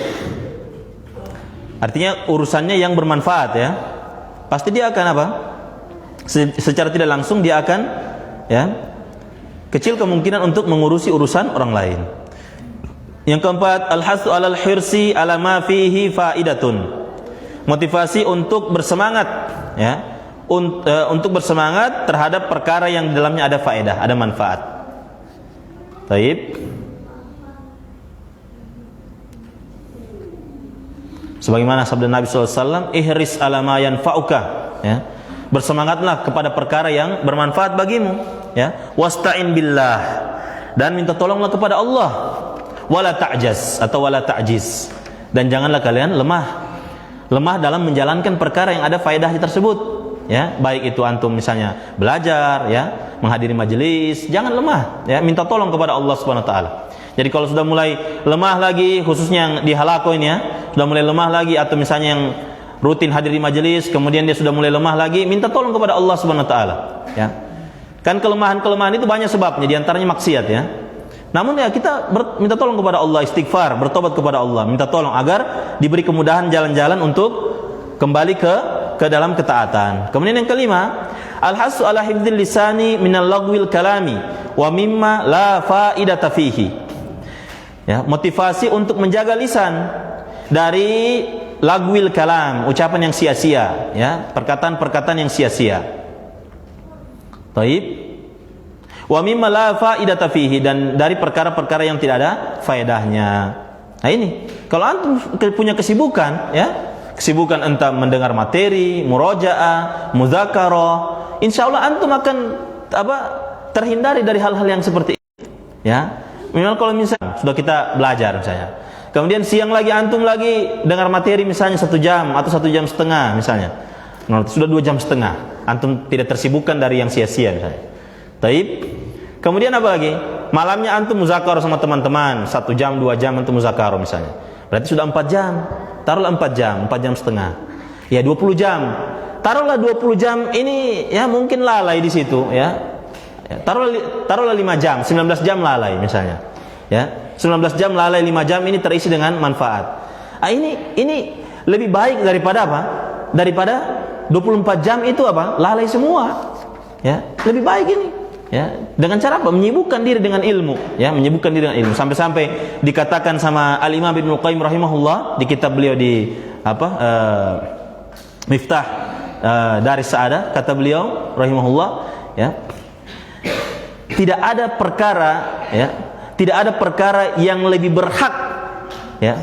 Speaker 1: Artinya urusannya yang bermanfaat, ya. Pasti dia akan apa? Secara tidak langsung dia akan, ya, kecil kemungkinan untuk mengurusi urusan orang lain. Yang keempat, al-hasu 'alal hirsi 'ala ma fihi faidatun. Motivasi untuk bersemangat, ya. Untuk bersemangat terhadap perkara yang di dalamnya ada faedah, ada manfaat. Baik. Sebagaimana sabda Nabi SAW, ihris ala ma yanfa'uka, ya. Bersemangatlah kepada perkara yang bermanfaat bagimu, ya. Wasta'in billah, dan minta tolonglah kepada Allah. Wala ta'jaz atau wala ta'jiz, dan janganlah kalian lemah dalam menjalankan perkara yang ada faedahnya tersebut. Ya, baik itu antum misalnya belajar, ya, menghadiri majelis, jangan lemah, ya, minta tolong kepada Allah Subhanahu wa taala. Jadi kalau sudah mulai lemah lagi, khususnya yang di halaqah ini, ya, sudah mulai lemah lagi, atau misalnya yang rutin hadir di majelis, kemudian dia sudah mulai lemah lagi, minta tolong kepada Allah Subhanahu wa taala, ya. Kan kelemahan-kelemahan itu banyak sebabnya, di antaranya maksiat, ya. Namun ya kita minta tolong kepada Allah, istighfar, bertobat kepada Allah, minta tolong agar diberi kemudahan jalan-jalan untuk kembali ke dalam ketaatan. Kemudian yang kelima, al-hasu ala hifdzil lisani minal lagwil kalami wa mimma la faidata fihi. Ya, motivasi untuk menjaga lisan dari lagwil kalam, ucapan yang sia-sia, ya, perkataan-perkataan yang sia-sia. Baik. Wa mimma la faidata fihi, dan dari perkara-perkara yang tidak ada faedahnya. Nah ini, kalau antum punya kesibukan, ya, kesibukan entah mendengar materi, murojaah, muzakarah, insyaallah antum akan terhindari dari hal-hal yang seperti itu, ya. Minimal kalau misalnya sudah kita belajar misalnya, kemudian siang lagi antum lagi dengar materi misalnya 1 jam atau 1 jam setengah misalnya, nah, sudah 2 jam setengah, antum tidak tersibukkan dari yang sia-sia misalnya. Taib. Kemudian apa lagi? Malamnya antum muzakarah sama teman-teman 1 jam 2 jam antum muzakarah misalnya, berarti sudah 4 jam. Taruhlah 4 jam setengah, ya 20 jam. Taruhlah 20 jam ini, ya mungkin lalai di situ, ya. Taruhlah 5 jam, 19 jam lalai misalnya, ya. 19 jam lalai, 5 jam ini terisi dengan manfaat. Ini lebih baik daripada apa? Daripada 24 jam itu lalai semua, ya. Lebih baik ini, ya. Dengan cara apa? Menyibukkan diri dengan ilmu, ya, menyibukkan diri dengan ilmu. Sampai-sampai dikatakan sama Al-Imam Ibnu Qayyim rahimahullah di kitab beliau di Miftah Daris Sa'adah, kata beliau rahimahullah, ya, tidak ada perkara yang lebih berhak, ya,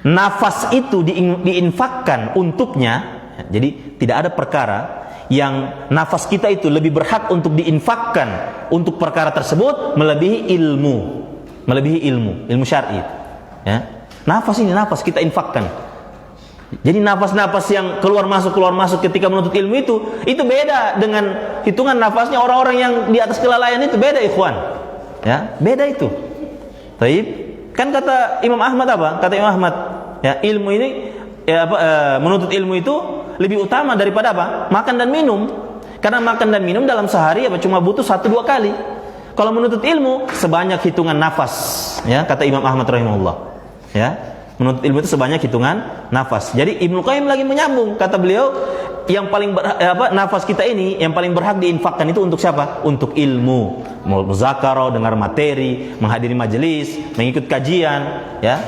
Speaker 1: nafas itu diinfakkan untuknya. Jadi tidak ada perkara yang nafas kita itu lebih berhak untuk diinfakkan untuk perkara tersebut melebihi ilmu syar'i, ya. Nafas kita infakkan. Jadi nafas-nafas yang keluar masuk ketika menuntut ilmu itu beda dengan hitungan nafasnya orang-orang yang di atas kelalaian, itu beda, ikhwan. Ya, beda itu. Baik. Kan kata Imam Ahmad Kata Imam Ahmad, ya, ilmu ini, ya, menuntut ilmu itu lebih utama daripada makan dan minum. Karena makan dan minum dalam sehari cuma butuh 1-2 kali. Kalau menuntut ilmu sebanyak hitungan nafas, ya, kata Imam Ahmad rahimahullah. Ya. Menuntut ilmu itu sebanyak hitungan nafas. Jadi Ibnu Qayyim lagi menyambung, kata beliau, yang paling nafas kita ini yang paling berhak diinfakkan itu untuk siapa? Untuk ilmu, muzakarah, dengar materi, menghadiri majelis, mengikut kajian, ya,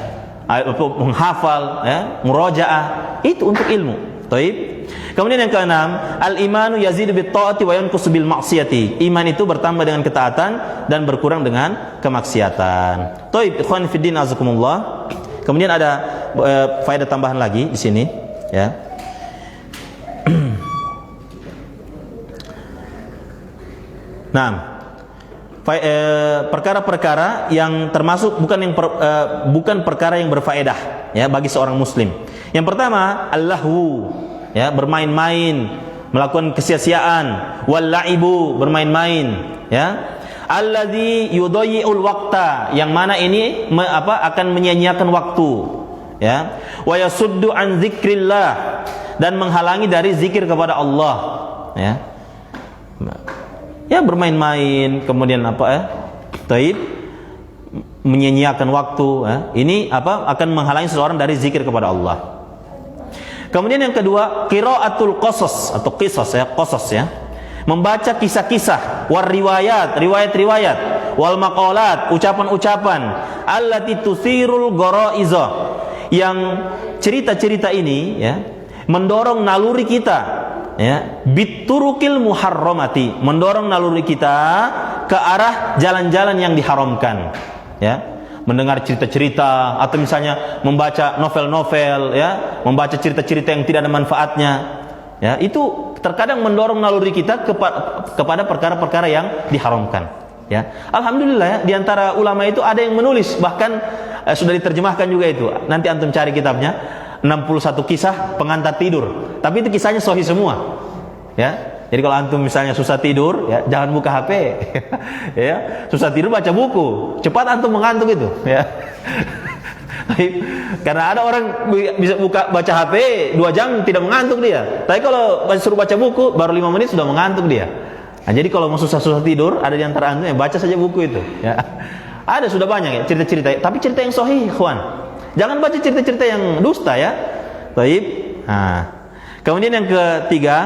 Speaker 1: menghafal, ya, murojaah, itu untuk ilmu. Taib. Kemudian yang keenam, al-imanu yazidu bit-ta'ati wa yanqusu bil ma'siyati. Iman itu bertambah dengan ketaatan dan berkurang dengan kemaksiatan. Taib, ikhwan fiddin azakumullah. Kemudian ada faedah tambahan lagi di sini, ya. Nah, perkara-perkara yang termasuk bukan perkara yang berfaedah, ya, bagi seorang muslim. Yang pertama, al-lahu, ya, bermain-main, melakukan kesia-siaan, wal laibu, bermain-main, ya. Alladzi yudayyi'ul waqta, yang mana ini akan menyia-nyiakan waktu, ya. Wa yasuddu an dzikrillah, dan menghalangi dari zikir kepada Allah, ya. Ya, bermain-main, kemudian taib, menyia-nyiakan waktu, ya. Ini akan menghalangi seseorang dari zikir kepada Allah. Kemudian yang kedua, qiraatul qasas atau qisas, ya, qasas, ya. Membaca kisah-kisah, war riwayat-riwayat, wal maqalat, ucapan-ucapan, allati tusirul gharaizah, yang cerita-cerita ini, ya, mendorong naluri kita, ya, biturukil muharramati, mendorong naluri kita ke arah jalan-jalan yang diharamkan, ya. Mendengar cerita-cerita atau misalnya membaca novel-novel, ya, membaca cerita-cerita yang tidak ada manfaatnya, ya, itu terkadang mendorong naluri kita kepada perkara-perkara yang diharamkan, ya. Alhamdulillah, ya, di antara ulama itu ada yang menulis, bahkan sudah diterjemahkan juga itu. Nanti antum cari kitabnya, 61 kisah pengantar tidur. Tapi itu kisahnya sahih semua, ya. Jadi kalau antum misalnya susah tidur, ya, jangan buka HP. Ya, susah tidur baca buku. Cepat antum mengantuk itu, ya. Karena ada orang bisa baca HP 2 jam tidak mengantuk dia. Tapi kalau suruh baca buku baru 5 menit sudah mengantuk dia. Nah, jadi kalau mau susah-susah tidur, ada di antara antum yang baca saja buku itu, ya. Ada sudah banyak, ya, cerita-cerita, tapi cerita yang sahih, ikhwan. Jangan baca cerita-cerita yang dusta, ya. Baik. Nah, kemudian yang ketiga,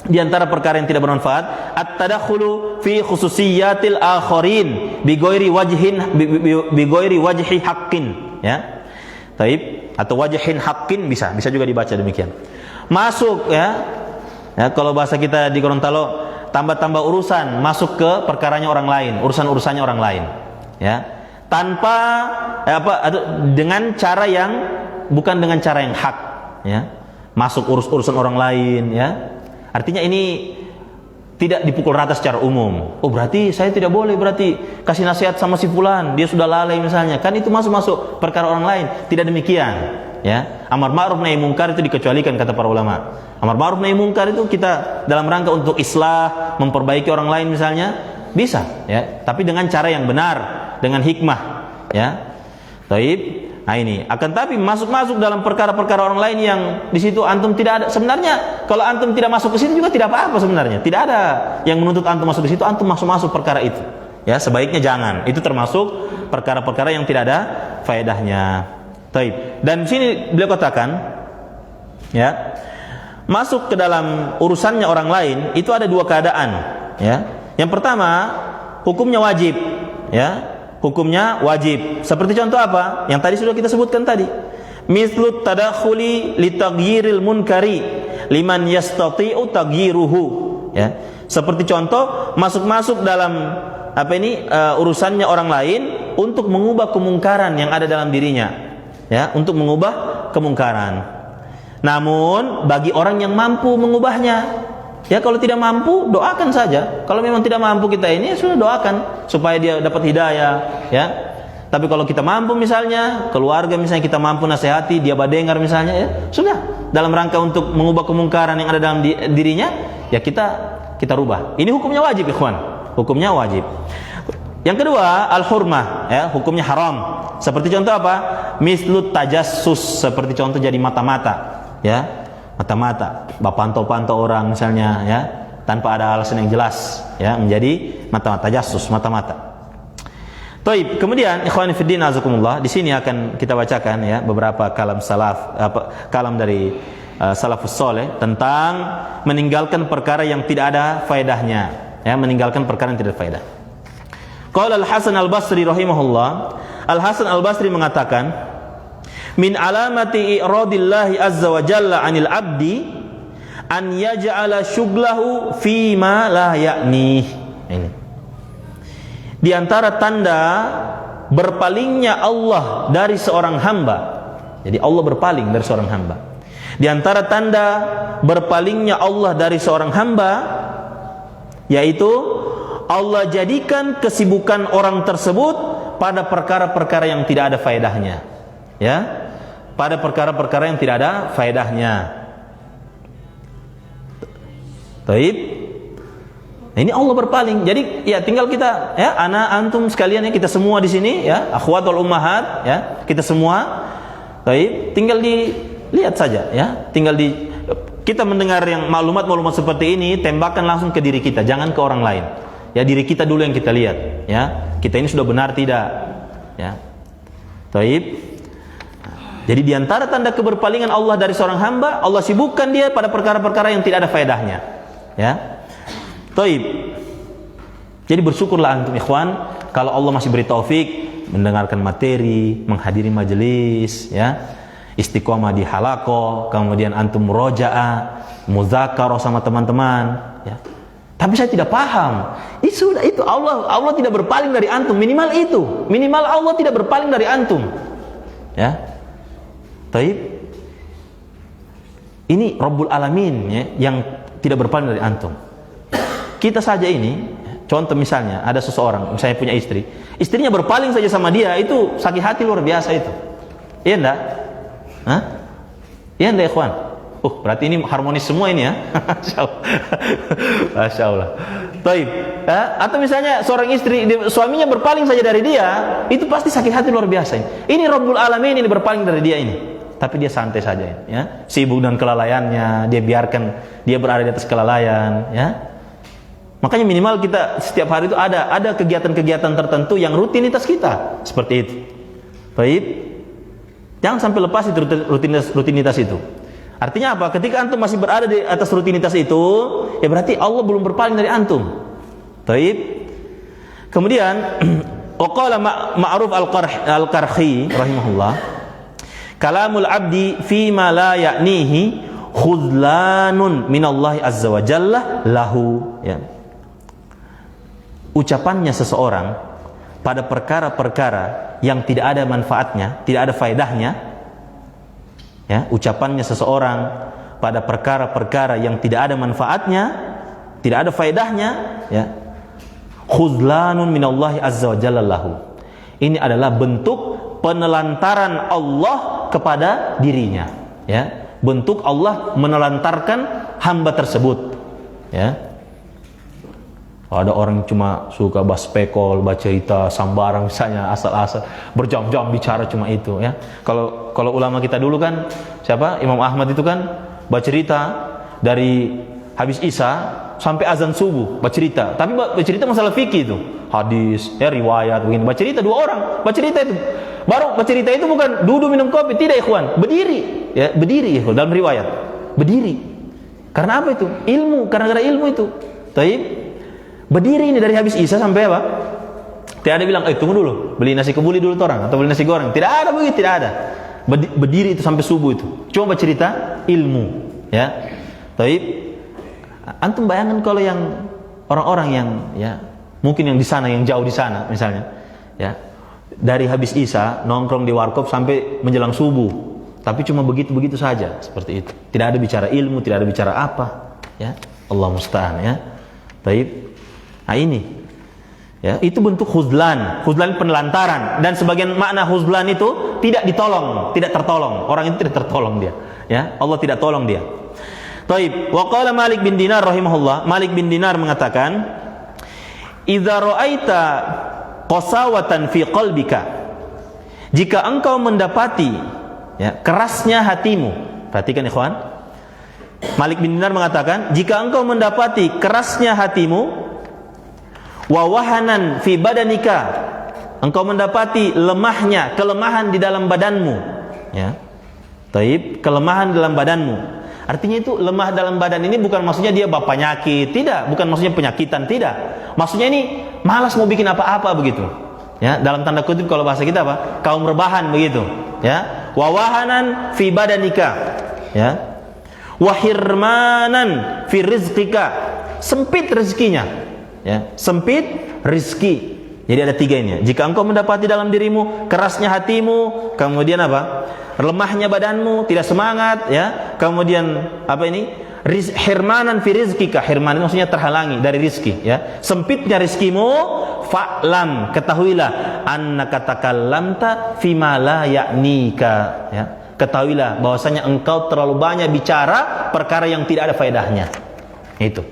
Speaker 1: di antara perkara yang tidak bermanfaat, at-tadakhulu fi khususiyatil akharin bi ghairi wajhi haqqin, ya. Taib, atau wajhin haqqin bisa juga dibaca demikian. Masuk, ya. Ya, kalau bahasa kita di Gorontalo, tambah-tambah urusan, masuk ke perkaranya orang lain, urusan-urusannya orang lain, ya. Tanpa dengan cara yang bukan dengan cara yang hak, ya. Masuk urusan orang lain, ya. Artinya ini tidak dipukul rata secara umum. Oh, berarti saya tidak boleh berarti kasih nasihat sama si fulan, dia sudah lalai misalnya. Kan itu masuk perkara orang lain. Tidak demikian, ya. Amar ma'ruf nahi munkar itu dikecualikan kata para ulama. Amar ma'ruf nahi munkar itu kita dalam rangka untuk islah, memperbaiki orang lain misalnya, bisa, ya. Tapi dengan cara yang benar, dengan hikmah, ya. Taib. Nah ini, akan tapi masuk dalam perkara-perkara orang lain yang di situ antum tidak ada. Sebenarnya kalau antum tidak masuk ke situ juga tidak apa-apa sebenarnya. Tidak ada yang menuntut antum masuk di situ, antum masuk perkara itu. Ya, sebaiknya jangan. Itu termasuk perkara-perkara yang tidak ada faedahnya. Taib. Dan di sini beliau katakan, ya, masuk ke dalam urusannya orang lain itu ada dua keadaan, ya. Yang pertama, hukumnya wajib, ya. Hukumnya wajib. Seperti contoh apa? Yang tadi sudah kita sebutkan tadi. Mislut tadakhuli li taghyiril munkari liman yastati'u taghyiruhu. Ya. Seperti contoh masuk dalam urusannya orang lain untuk mengubah kemungkaran yang ada dalam dirinya. Ya, untuk mengubah kemungkaran. Namun bagi orang yang mampu mengubahnya, ya, kalau tidak mampu doakan saja. Kalau memang tidak mampu kita ini, ya sudah doakan supaya dia dapat hidayah, ya. Tapi kalau kita mampu misalnya, keluarga misalnya kita mampu nasihati, dia badengar misalnya, ya sudah. Dalam rangka untuk mengubah kemungkaran yang ada dalam dirinya, ya kita rubah. Ini hukumnya wajib, ikhwan. Hukumnya wajib. Yang kedua, al-hurmah, ya, hukumnya haram. Seperti contoh apa? Mislut tajassus, seperti contoh jadi mata-mata, ya. Mata-mata, pantau-pantau orang misalnya, ya, tanpa ada alasan yang jelas, ya, menjadi mata-mata jasus, mata-mata. Taib. Kemudian ikhwani fiddin azakumullah, di sini akan kita bacakan, ya, beberapa kalam kalam dari salafus saleh tentang meninggalkan perkara yang tidak ada faedahnya, ya, meninggalkan perkara yang tidak ada faedah. Qala Al-Hasan Al-Basri rahimahullah, Al-Hasan Al-Basri mengatakan, min alamati i'radillahi azza wa jalla 'anil 'abdi an yaj'ala syughlahu fi ma la ya'ni. Ini di antara tanda berpalingnya Allah dari seorang hamba. Jadi Allah berpaling dari seorang hamba. Di antara tanda berpalingnya Allah dari seorang hamba yaitu Allah jadikan kesibukan orang tersebut pada perkara-perkara yang tidak ada faedahnya. Ya, pada perkara-perkara yang tidak ada faedahnya. Taib. Nah, ini Allah berpaling. Jadi ya tinggal kita, ya, anak antum sekalian, ya, kita semua di sini, ya, akhwat wal ummahat, ya, kita semua. Taib, tinggal dilihat saja, ya. Kita mendengar yang maklumat seperti ini, tembakan langsung ke diri kita, jangan ke orang lain. Ya, diri kita dulu yang kita lihat, ya. Kita ini sudah benar tidak, ya. Taib. Jadi di antara tanda keberpalingan Allah dari seorang hamba, Allah sibukkan dia pada perkara-perkara yang tidak ada faedahnya. Ya. Taib. Jadi bersyukurlah antum ikhwan kalau Allah masih beri taufik mendengarkan materi, menghadiri majelis, ya. Istiqomah di halaqah, kemudian antum murojaah, muzakarah sama teman-teman, ya. Tapi saya tidak paham. Itu Allah tidak berpaling dari antum, minimal itu. Minimal Allah tidak berpaling dari antum. Ya. Taib. Ini Rabbul Alamin, ya, yang tidak berpaling dari antum. Kita saja ini, contoh misalnya ada seseorang, misalnya punya istri, istrinya berpaling saja sama dia, itu sakit hati luar biasa itu. Iya enggak? Hah? Iya enggak, ikhwan? Berarti ini harmonis semua ini, ya. Masya Allah. Taib. Atau misalnya seorang istri, suaminya berpaling saja dari dia, itu pasti sakit hati luar biasa. Ini Rabbul Alamin ini berpaling dari dia ini. Tapi dia santai saja, ya. Sibuk dengan kelalaiannya, dia biarkan dia berada di atas kelalaian, ya. Makanya minimal kita setiap hari itu ada kegiatan-kegiatan tertentu yang rutinitas kita seperti itu. Baik. Jangan sampai lepas itu rutinitas itu. Artinya apa? Ketika antum masih berada di atas rutinitas itu, ya berarti Allah belum berpaling dari antum. Baik. Kemudian waqala Ma'ruf Al-Qarhi rahimahullah, kalamul abdi fi ma la ya'nihi khudlanun minallahi azza wa jalla lahu, ya. ucapannya seseorang pada perkara-perkara yang tidak ada manfaatnya, tidak ada faedahnya, ya, ucapannya seseorang pada perkara-perkara yang tidak ada manfaatnya, tidak ada faedahnya, ya, khuzlanun minallahi azza wa jalla lahu. Ini adalah bentuk penelantaran Allah kepada dirinya, ya. Bentuk Allah menelantarkan hamba tersebut, ya. Ada orang cuma suka bahas spekol, baca cerita sambarang misalnya, asal-asal berjam-jam bicara cuma itu, ya. Kalau ulama kita dulu kan siapa? Imam Ahmad itu kan baca cerita dari habis Isya sampai azan subuh baca cerita. Tapi baca cerita masalah fikih itu, hadis, ya, riwayat begini. Baca cerita 2 orang, baca cerita itu. Baru baca cerita itu bukan duduk minum kopi, tidak ikhwan, berdiri, ya, berdiri ikhwan, dalam riwayat. Berdiri. Karena apa itu? Ilmu, karena ilmu itu. Taib. Berdiri ini dari habis Isya sampai apa? Tidak ada bilang, tunggu dulu, beli nasi kebuli dulu orang, atau beli nasi goreng. Tidak ada begitu, tidak ada. Berdiri itu sampai subuh itu. Cuma bercerita ilmu, ya. Taib. Antum bayangkan kalau yang orang-orang yang, ya, mungkin yang di sana, yang jauh di sana misalnya, ya, dari habis Isya nongkrong di warkop sampai menjelang subuh, tapi cuma begitu-begitu saja, seperti itu. Tidak ada bicara ilmu, tidak ada bicara apa, ya. Allah musta'an, ya. Taib. Nah ini, ya, itu bentuk khuzlan penelantaran, dan sebagian makna khuzlan itu tidak ditolong, tidak tertolong. Orang itu tidak tertolong dia, ya. Allah tidak tolong dia. Taib. Wa qala Malik bin Dinar rahimahullah, Malik bin Dinar mengatakan, "Idza ra'aita qasawatan fi qalbika." Jika engkau mendapati, ya, kerasnya hatimu. Perhatikan ikhwan. Malik bin Dinar mengatakan, jika engkau mendapati kerasnya hatimu, wa wahanan fi badanika, engkau mendapati kelemahan di dalam badanmu, ya. Taib, kelemahan dalam badanmu. Artinya itu lemah dalam badan ini bukan maksudnya dia penyakit, tidak, bukan maksudnya penyakitan, tidak. Maksudnya ini malas mau bikin apa-apa begitu. Ya, dalam tanda kutip kalau bahasa kita apa? Kaum rebahan begitu, ya. Wa wahanan fi badanika, ya. Wa hirmanan fi rizqika, sempit rezekinya, ya, sempit rizki. Jadi ada 3 ini, ya. Jika engkau mendapati dalam dirimu kerasnya hatimu, kemudian apa? Lemahnya badanmu, tidak semangat, ya. Kemudian apa ini? Hirmanan fi rizqika. Hirman maksudnya terhalangi dari rizki, ya. Sempitnya rizkimu, fa'lam, ketahuilah, annaka takallamta fima la ya'nika, ya. Ketahuilah bahwasanya engkau terlalu banyak bicara perkara yang tidak ada faedahnya. Itu.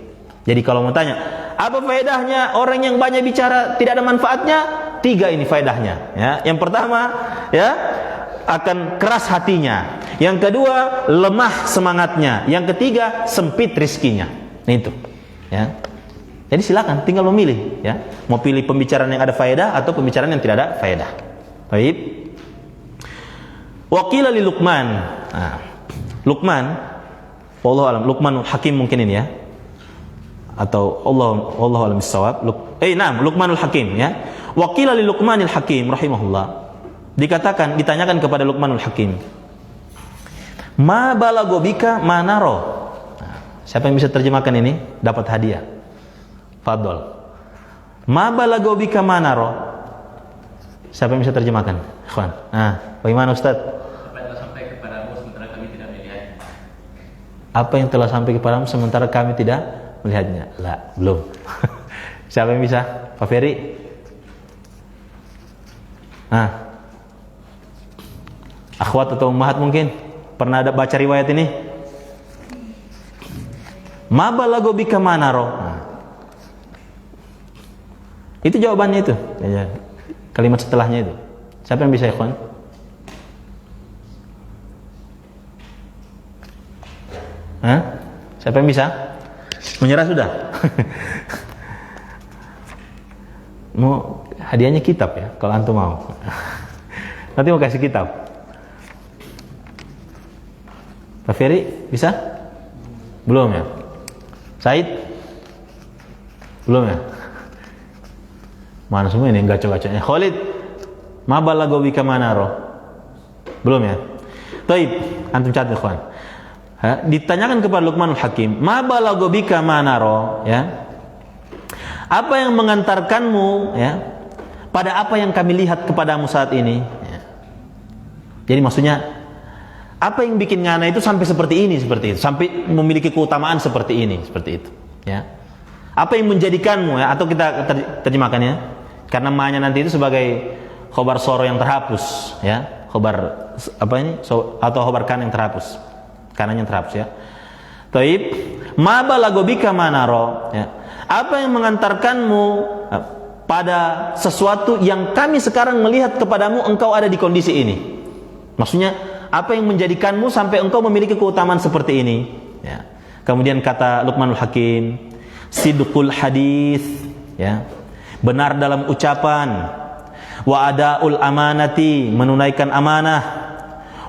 Speaker 1: Jadi kalau mau tanya, apa faedahnya orang yang banyak bicara tidak ada manfaatnya? 3 ini faedahnya, ya. Yang pertama, ya, akan keras hatinya. Yang kedua, lemah semangatnya. Yang ketiga, sempit rizkinya. Itu, ya. Jadi silakan, tinggal memilih, ya. Mau pilih pembicaraan yang ada faedah atau pembicaraan yang tidak ada faedah. Baik. Waqila li Luqman. Nah, Luqman, wallahu alam, Luqmanul Hakim mungkin ini, ya. Atau wallahu alam bissawab. Luqmanul Hakim, ya. Waqila li Luqmanil Hakim rahimahullah. Ditanyakan kepada Luqmanul Hakim, ma balago bika manaro. Nah, siapa yang bisa terjemahkan ini dapat hadiah. Fadol. Ma balago bika manaro. Siapa yang bisa terjemahkan? Ikhwan. Nah, bagaimana Ustaz?
Speaker 2: Apa yang telah sampai kepadamu sementara kami tidak melihatnya?
Speaker 1: Apa yang telah sampai kepadamu sementara kami tidak melihatnya? Lah, belum. Siapa yang bisa? Pak Ferry? Nah, akhwat atau ummahat mungkin pernah ada baca riwayat ini? Ma balago bika manaro. Nah, itu jawabannya itu, ya. Kalimat setelahnya itu. Siapa yang bisa, ikhwan? Hah? Siapa yang bisa? Menyerah sudah? Mau hadiahnya kitab, ya, kalau antum mau. Nanti mau kasih kitab. Pak Ferry bisa? Belum, ya? Said? Belum, ya? Mana semua ini gaco-gaconya? Khalid, ma balago bika manaro? Belum, ya? Taib, antum catat, ikhwan. Ditanyakan kepada Luqmanul Hakim, ma balago bika manaro, ya? Apa yang mengantarkanmu ya pada apa yang kami lihat kepadamu saat ini? Ya. Jadi maksudnya apa yang bikin ngana itu sampai seperti ini, sampai memiliki keutamaan seperti ini, seperti itu. Ya. Apa yang menjadikanmu ya? Atau kita terjemahkannya, karena ma'nya nanti itu sebagai khobar soro yang terhapus, ya, khobar apa ini? Atau khobar kan yang terhapus, kanan yang terhapus ya. Taib, ma balagobika manaro, ya. Apa yang mengantarkanmu pada sesuatu yang kami sekarang melihat kepadamu engkau ada di kondisi ini? Maksudnya apa yang menjadikanmu sampai engkau memiliki keutamaan seperti ini? Ya. Kemudian kata Luqmanul Hakim, sidqul hadis, ya, benar dalam ucapan, wa adaul amanati, menunaikan amanah,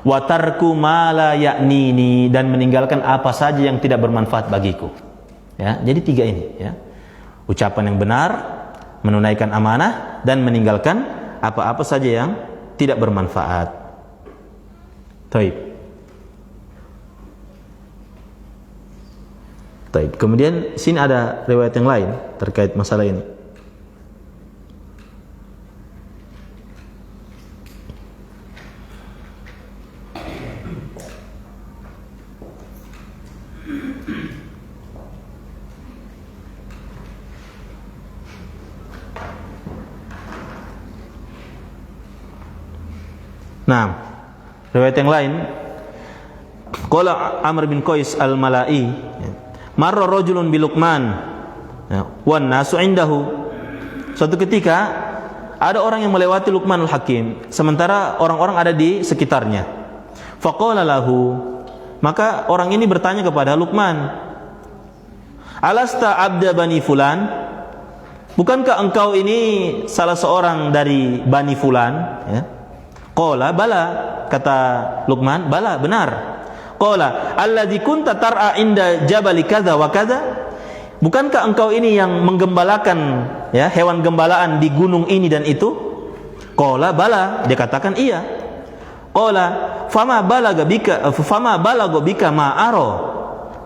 Speaker 1: wa tarku ma la ya'nini, dan meninggalkan apa saja yang tidak bermanfaat bagiku. Ya, jadi 3 ini, ya. Ucapan yang benar, menunaikan amanah, dan meninggalkan apa-apa saja yang tidak bermanfaat. Taib. Taib. Kemudian sini ada riwayat yang lain terkait masalah ini. Nah, riwayat yang lain, qala Amr bin Qais al-Mala'i, marra rajulun bi Luqman wan nasu indahu. Suatu ketika ada orang yang melewati Luqmanul Hakim sementara orang-orang ada di sekitarnya. Faqala lahu, maka orang ini bertanya kepada Luqman, alasta abda bani fulan? Bukankah engkau ini salah seorang dari Bani Fulan? Ya. Qala bala, kata Luqman, bala, benar. Qala alladzi kunta tar'a inda jabali kadza wa kadza? Bukankah engkau ini yang menggembalakan ya hewan gembalaan di gunung ini dan itu? Qala bala, dia katakan iya. Qala fama balaga bika ma aro?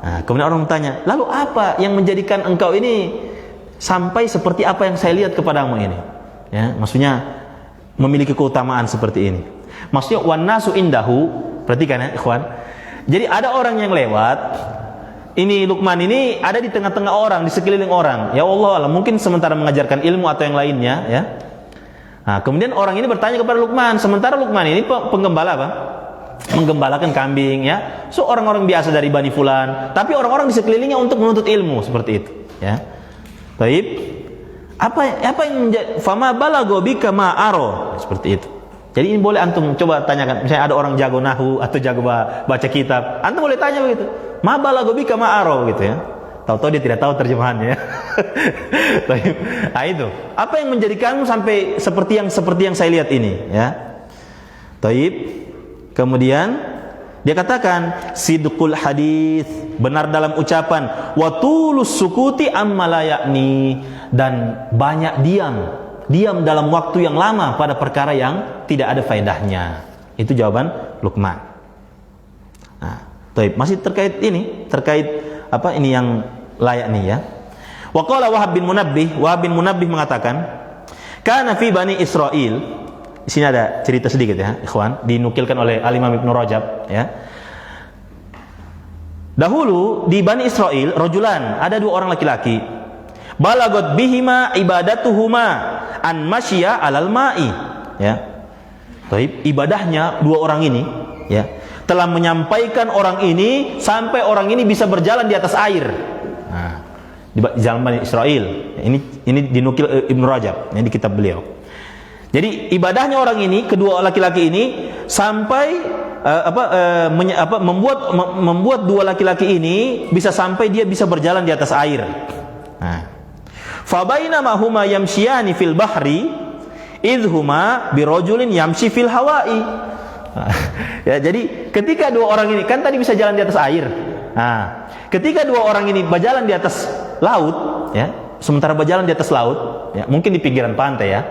Speaker 1: Nah, kemudian orang bertanya, lalu apa yang menjadikan engkau ini sampai seperti apa yang saya lihat kepadamu ini? Ya, maksudnya memiliki keutamaan seperti ini. Maksudnya wan nasu indahu, perhatikan ya ikhwan. Jadi ada orang yang lewat, ini Luqman ini ada di tengah-tengah orang, di sekeliling orang. Ya Allah, mungkin sementara mengajarkan ilmu atau yang lainnya ya. Nah, kemudian orang ini bertanya kepada Luqman, sementara Luqman ini penggembala apa? Menggembalakan kambing ya. So orang-orang biasa dari Bani Fulan, tapi orang-orang di sekelilingnya untuk menuntut ilmu seperti itu ya. Baik. Apa yang fama balago bika ma aro, seperti itu. Jadi ini boleh antum coba tanyakan, misalnya ada orang jago nahu atau jago baca kitab, antum boleh tanya begitu, ma balago bika ma aro gitu ya. Tahu-tahu dia tidak tahu terjemahannya. Nah itu, apa yang menjadikanmu sampai seperti yang saya lihat ini ya. Taib. Kemudian dia katakan sidqul hadis, benar dalam ucapan, wa tulus sukuti amma la ya'ni, dan banyak diam dalam waktu yang lama pada perkara yang tidak ada faedahnya. Itu jawaban Luqman. Nah, taib, masih terkait apa ini yang layak nih ya. Wa qala Wahab bin Munabbih mengatakan, kana fi Bani Israil. Di sini ada cerita sedikit ya, ikhwan, dinukilkan oleh Al-Imam Ibnu Rajab ya. Dahulu di Bani Israel, rajulan, ada 2 orang laki-laki. Balagot bihima ibadatuhuma an masya alal ma'i ya. Baik, ibadahnya 2 orang ini ya, telah menyampaikan orang ini sampai orang ini bisa berjalan di atas air. Nah, di zaman Bani Israel. Ini dinukil Ibnu Rajab ya, di kitab beliau. Jadi ibadahnya orang ini, kedua laki-laki ini sampai membuat 2 laki-laki ini bisa sampai dia bisa berjalan di atas air. Nah, fa bainama huma yamshiyani fil bahri idhuma birajulin yamshi fil hawa'i. Ya, jadi ketika 2 orang ini kan tadi bisa jalan di atas air. Nah, ketika 2 orang ini berjalan di atas laut, ya, sementara berjalan di atas laut, ya, mungkin di pinggiran pantai ya.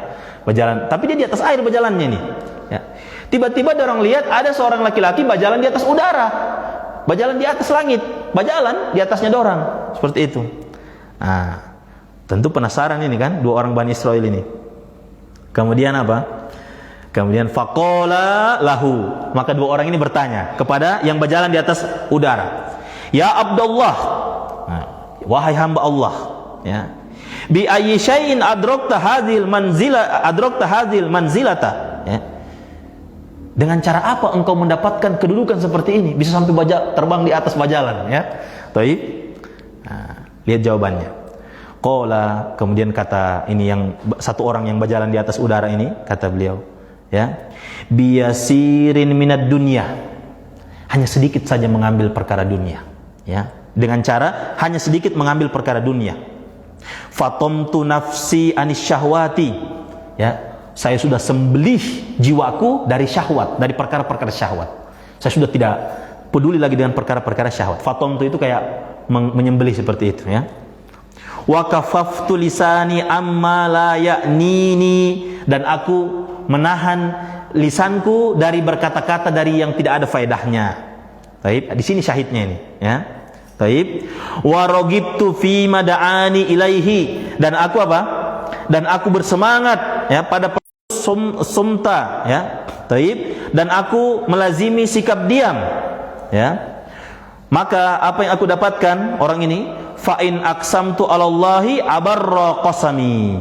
Speaker 1: Berjalan, tapi dia di atas air berjalannya nih. Ya. Tiba-tiba orang lihat ada seorang laki-laki berjalan di atas udara, berjalan di atas langit, berjalan di atasnya dorang, seperti itu. Nah, Tentu penasaran ini kan, dua orang Bani Israel ini. Kemudian apa? Kemudian faqala lahu, maka dua orang ini bertanya kepada yang berjalan di atas udara. Ya Abdullah, nah, wahai hamba Allah, ya. Bi ayyi syai'in adrakta hadhil manzilata, ya. Dengan cara apa engkau mendapatkan kedudukan seperti ini, bisa sampai terbang di atas bajalan, ya. Baik. Nah, lihat jawabannya. Qala, kemudian kata ini yang satu orang yang berjalan di atas udara ini, kata beliau, ya. Biyasirin minad dunya. Hanya sedikit saja mengambil perkara dunia, ya. Dengan cara hanya sedikit mengambil perkara dunia. Fatamtu nafsi anis syahwati, ya. Saya sudah sembelih jiwaku dari syahwat, dari perkara-perkara syahwat. Saya sudah tidak peduli lagi dengan perkara-perkara syahwat. Fatamtu itu kayak menyembelih seperti itu, ya. Wa kafaftu lisani amma la ya'nini, dan aku menahan lisanku dari berkata-kata dari yang tidak ada faedahnya. Taib, di sini syahidnya ini, ya. Taib. Wa ragibtu fi mada'ani ilaihi, dan aku apa? Dan aku bersemangat, ya, pada sumta, ya. Taib, dan aku melazimi sikap diam, ya. Maka apa yang aku dapatkan orang ini, fa in aqsamtu 'alallahi abarra qasami.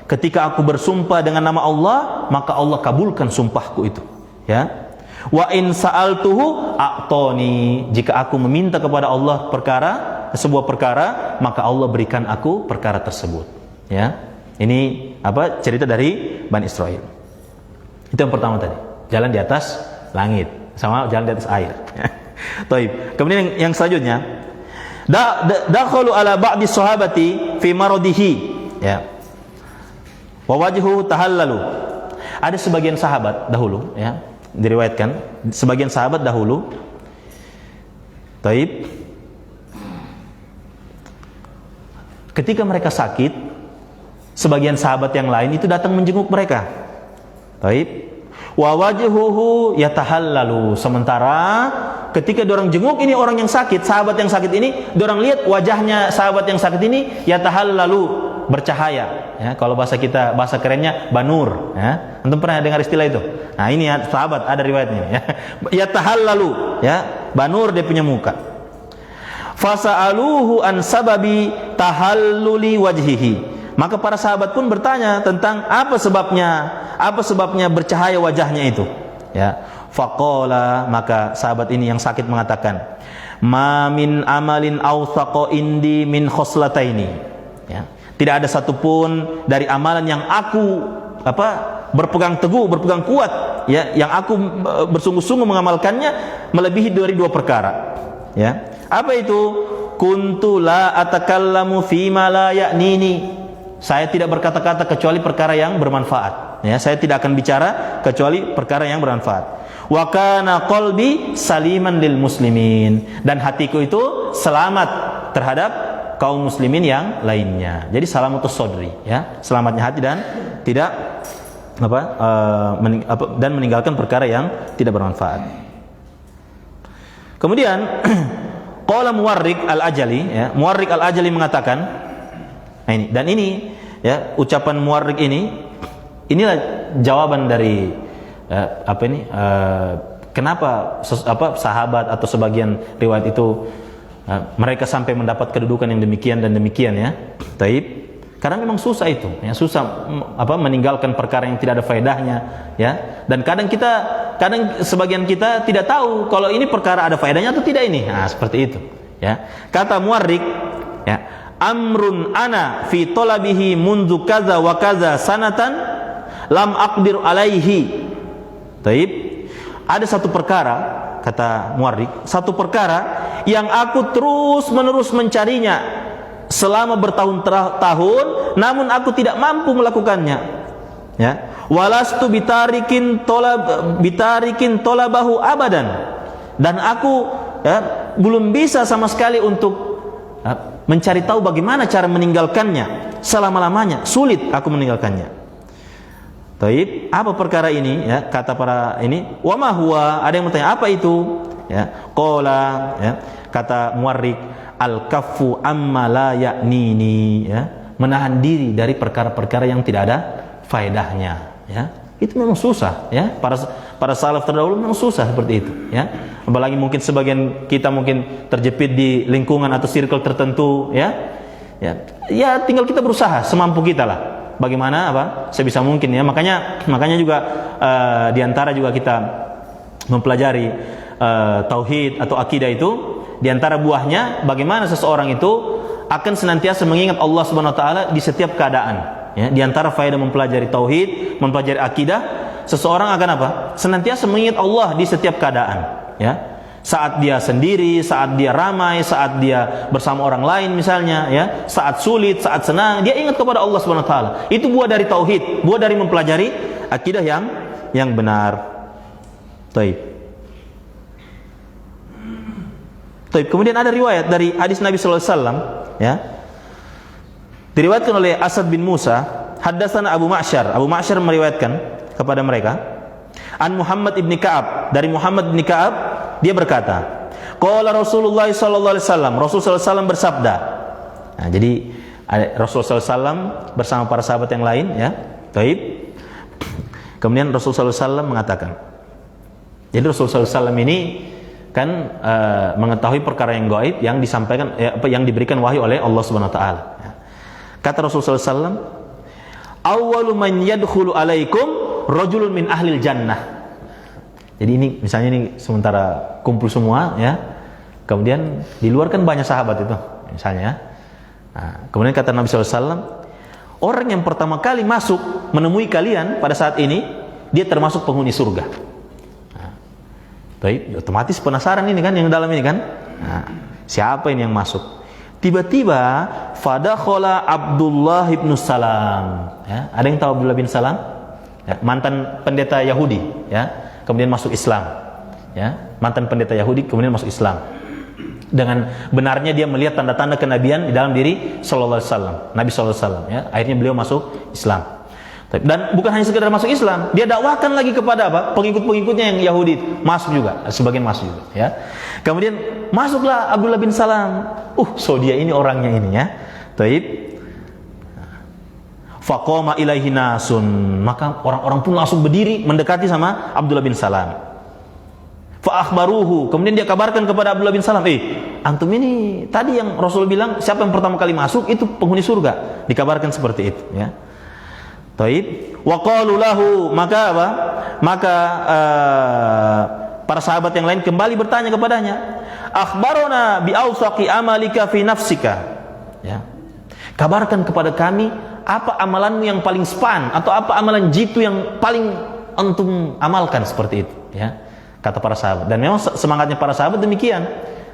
Speaker 1: Ketika aku bersumpah dengan nama Allah, maka Allah kabulkan sumpahku itu, ya. Wa in sa'altuhu a'tani. Jika aku meminta kepada Allah sebuah perkara, maka Allah berikan aku perkara tersebut, ya. Ini apa? Cerita dari Bani Israel. Itu yang pertama tadi, jalan di atas langit sama jalan di atas air. Taib. Kemudian yang selanjutnya, dakhalu ala ba'di sahabati fi maradihi, ya. Wa wajhu tahallalu. Ada sebagian sahabat dahulu, ya, diriwayatkan sebagian sahabat dahulu, taib, ketika mereka sakit, sebagian sahabat yang lain itu datang menjenguk mereka. Taib. Wa wajhuhu yatahallalu. Sementara ketika dorang jenguk ini orang yang sakit, sahabat yang sakit ini, dorang lihat wajahnya sahabat yang sakit ini yatahallalu, bercahaya, ya. Kalau bahasa kita, bahasa kerennya banur, ya. Antum pernah dengar istilah itu? Nah, ini sahabat ada riwayatnya, ya. Yatahallalu, ya, banur dia punya muka. Fasa'aluhu an sababi tahalluli wajhihi. Maka para sahabat pun bertanya tentang apa sebabnya bercahaya wajahnya itu, ya. Faqala, maka sahabat ini yang sakit mengatakan, ma min amalin awthaqa indi min khoslataini, ya. Tidak ada satupun dari amalan yang aku berpegang teguh, berpegang kuat, ya, yang aku bersungguh-sungguh mengamalkannya melebihi dari dua perkara, ya. Apa itu? Kuntu la atakallamu fima la ya'nini. Saya tidak berkata-kata kecuali perkara yang bermanfaat, ya. Saya tidak akan bicara kecuali perkara yang bermanfaat. Wa kana qalbi saliman lil muslimin, dan hatiku itu selamat terhadap kaum muslimin yang lainnya. Jadi salamatus sodri, ya, selamatnya hati dan tidak dan meninggalkan perkara yang tidak bermanfaat. Kemudian qala Muwarriq al-Ajali, ya, Muwarriq al-Ajali mengatakan, nah ini, dan ini, ya, ucapan Muwarriq inilah jawaban dari kenapa sahabat atau sebagian riwayat itu mereka sampai mendapat kedudukan yang demikian dan demikian, ya. Taib. Karena memang susah itu, ya, susah meninggalkan perkara yang tidak ada faedahnya, ya. Dan kadang sebagian kita tidak tahu kalau ini perkara ada faedahnya atau tidak ini. Nah, seperti itu, ya. Kata Muwarriq, ya, amrun ana fi talabihi mundu kaza wa kaza sanatan lam aqdir alaihi. Taib. Ada satu perkara, kata Muwarriq, satu perkara yang aku terus-menerus mencarinya selama bertahun-tahun, namun aku tidak mampu melakukannya, ya. Walastu bitarikin tolabahu abadan, dan aku, ya, belum bisa sama sekali untuk mencari tahu bagaimana cara meninggalkannya selama-lamanya, sulit aku meninggalkannya. Taib, apa perkara ini, ya, kata para ini, wa ma huwa, ada yang bertanya apa itu, ya. Qala, ya, kata Muwarriq, al-kaffu amma la ya'nini, ya, menahan diri dari perkara-perkara yang tidak ada faedahnya, ya. Itu memang susah, ya. Para salaf terdahulu memang susah seperti itu, ya. Apalagi mungkin sebagian kita mungkin terjepit di lingkungan atau circle tertentu, ya. Ya tinggal kita berusaha semampu kita lah. Bagaimana sebisa mungkin, ya. Makanya juga di antara juga kita mempelajari tauhid atau akidah itu, di antara buahnya bagaimana seseorang itu akan senantiasa mengingat Allah Subhanahu wa taala di setiap keadaan. Ya, di antara faedah mempelajari tauhid, mempelajari akidah, seseorang akan senantiasa mengingat Allah di setiap keadaan, ya. Saat dia sendiri, saat dia ramai, saat dia bersama orang lain misalnya, ya. Saat sulit, saat senang, dia ingat kepada Allah Subhanahu wa taala. Itu buah dari tauhid, buah dari mempelajari akidah yang benar. Taib. Kemudian ada riwayat dari hadis Nabi sallallahu alaihi wasallam, ya. Diriwayatkan oleh Asad bin Musa, haddatsana Abu Ma'syar. Abu Ma'syar meriwayatkan kepada mereka, an Muhammad ibn Ka'ab, dari Muhammad bin Ka'ab, dia berkata, qala Rasulullah sallallahu alaihi wasallam, Rasul sallallahu alaihi wasallam bersabda. Nah, jadi Rasul sallallahu alaihi wasallam bersama para sahabat yang lain, ya. Taib. Kemudian Rasul sallallahu alaihi wasallam mengatakan. Jadi Rasul sallallahu alaihi wasallam ini kan mengetahui perkara yang gaib yang disampaikan, yang diberikan wahyu oleh Allah Subhanahu wa taala. Kata Rasulullah SAW, awwalu man yadkhulu alaikum rajulun min ahlil jannah. Jadi ini misalnya ini sementara kumpul semua, ya. Kemudian di luar kan banyak sahabat itu misalnya. Nah, kemudian kata Nabi SAW, orang yang pertama kali masuk menemui kalian pada saat ini, dia termasuk penghuni surga. Nah, baik, otomatis penasaran ini kan yang dalam ini kan. Nah, siapa ini yang masuk? Tiba-tiba fadakhala Abdullah bin Salam, ya. Ada yang tahu Abdullah bin Salam? Ya, mantan pendeta Yahudi, ya. Kemudian masuk Islam, ya. Mantan pendeta Yahudi kemudian masuk Islam. Dengan benarnya dia melihat tanda-tanda kenabian di dalam diri sallallahu alaihi wasallam, Nabi sallallahu alaihi wasallam, ya. Akhirnya beliau masuk Islam. Dan bukan hanya sekedar masuk Islam, dia dakwakan lagi kepada pengikut-pengikutnya yang Yahudi, masuk juga, sebagian masuk juga, ya. Kemudian masuklah Abdullah bin Salam. So dia ini orangnya ini, ya. Taib. Faqama ilaihi nasun, maka orang-orang pun langsung berdiri mendekati sama Abdullah bin Salam. Fa akhbaruhu, kemudian dia kabarkan kepada Abdullah bin Salam, antum ini tadi yang Rasul bilang siapa yang pertama kali masuk itu penghuni surga. Dikabarkan seperti itu, ya. Taib. Wa qalu lahu, maka para sahabat yang lain kembali bertanya kepadanya, akhbarona bi awsaqi amalika fi nafsika, ya. Kabarkan kepada kami apa amalanmu yang paling span, atau apa amalan jitu yang paling antum amalkan, seperti itu, ya. Kata para sahabat. Dan memang semangatnya para sahabat demikian.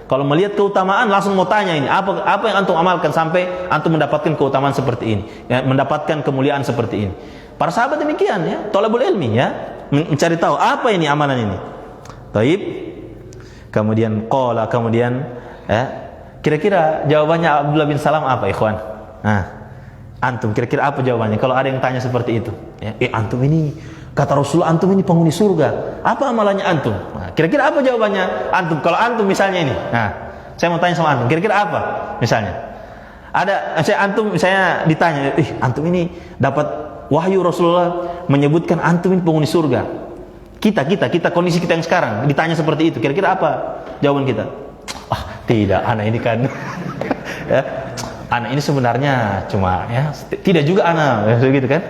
Speaker 1: Kalau melihat keutamaan langsung mau tanya ini, apa yang antum amalkan sampai antum mendapatkan keutamaan seperti ini, ya, mendapatkan kemuliaan seperti ini. Para sahabat demikian, ya, thalabul ilmi, ya, mencari tahu apa ini amalan ini. Taib. Kemudian kira-kira jawabannya Abdullah bin Salam apa, ikhwan? Nah, antum kira-kira apa jawabannya kalau ada yang tanya seperti itu, ya? Antum ini, kata Rasulullah, antum ini penghuni surga. Apa amalannya antum? Nah, kira-kira apa jawabannya antum? Kalau antum misalnya ini, nah, saya mau tanya sama antum, kira-kira apa? Misalnya, saya ditanya, antum ini dapat wahyu Rasulullah menyebutkan antum ini penghuni surga. Kita kondisi kita yang sekarang ditanya seperti itu, kira-kira apa jawaban kita? Tidak, anak ini kan, ya, anak ini sebenarnya cuma, ya, tidak juga anak, begitu kan?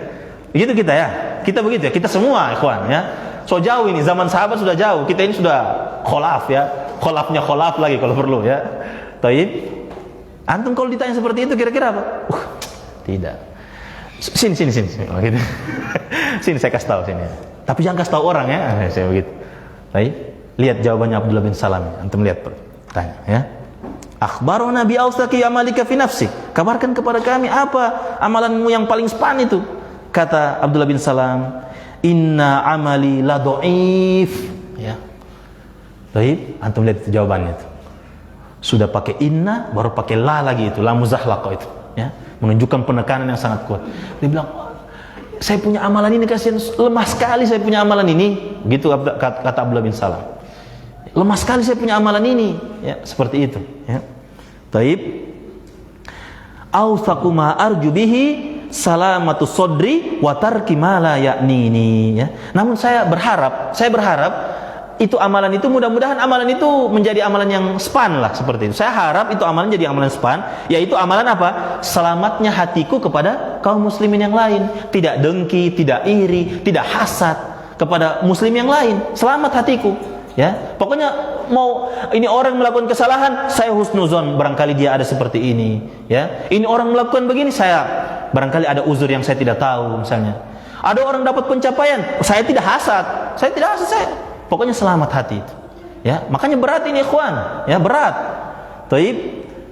Speaker 1: Begitu kita, ya. Kita begitu, ya. Kita semua, ikhwan, ya. So jauh ini, zaman sahabat sudah jauh. Kita ini sudah kholaf, ya. Kholafnya kholaf lagi kalau perlu, ya. Taib. Antum kalau ditanya seperti itu kira-kira apa? Tidak. Sini. Oh, gitu. Sini saya kasih tahu sini. Tapi jangan kasih tahu orang, ya. Saya begitu. Taib. Lihat jawabannya Abdullah bin Salam. Antum lihat, tanya, ya. Akhbarona bi awsaqi amalika fi nafsik. Kabarkan kepada kami apa amalanmu yang paling span itu. Kata Abdullah bin Salam, inna amali la dhaif, ya. Baik, antum lihat itu jawabannya itu. Sudah pakai inna, baru pakai la lagi itu, la muzahlaqa itu, ya. Menunjukkan penekanan yang sangat kuat. Dia bilang, saya punya amalan ini, kasihan, lemah sekali saya punya amalan ini. Gitu kata Abdullah bin Salam. Lemah sekali saya punya amalan ini, ya, seperti itu, ya. Taib. Awsaqu ma arju bihi salamatu sodri wa tarki ma la ya'nini, ya. Namun saya berharap itu amalan itu mudah-mudahan amalan itu menjadi amalan yang span lah, seperti itu. Saya harap itu amalan jadi amalan span, yaitu amalan apa? Selamatnya hatiku kepada kaum muslimin yang lain, tidak dengki, tidak iri, tidak hasad kepada muslim yang lain. Selamat hatiku, ya. Pokoknya mau ini orang melakukan kesalahan, saya husnuzon, barangkali dia ada seperti ini, ya. Ini orang melakukan begini, saya barangkali ada uzur yang saya tidak tahu, misalnya. Ada orang dapat pencapaian, saya tidak hasad, saya pokoknya selamat hati itu, ya. Makanya berat ini ikhwan, ya, berat. Taib,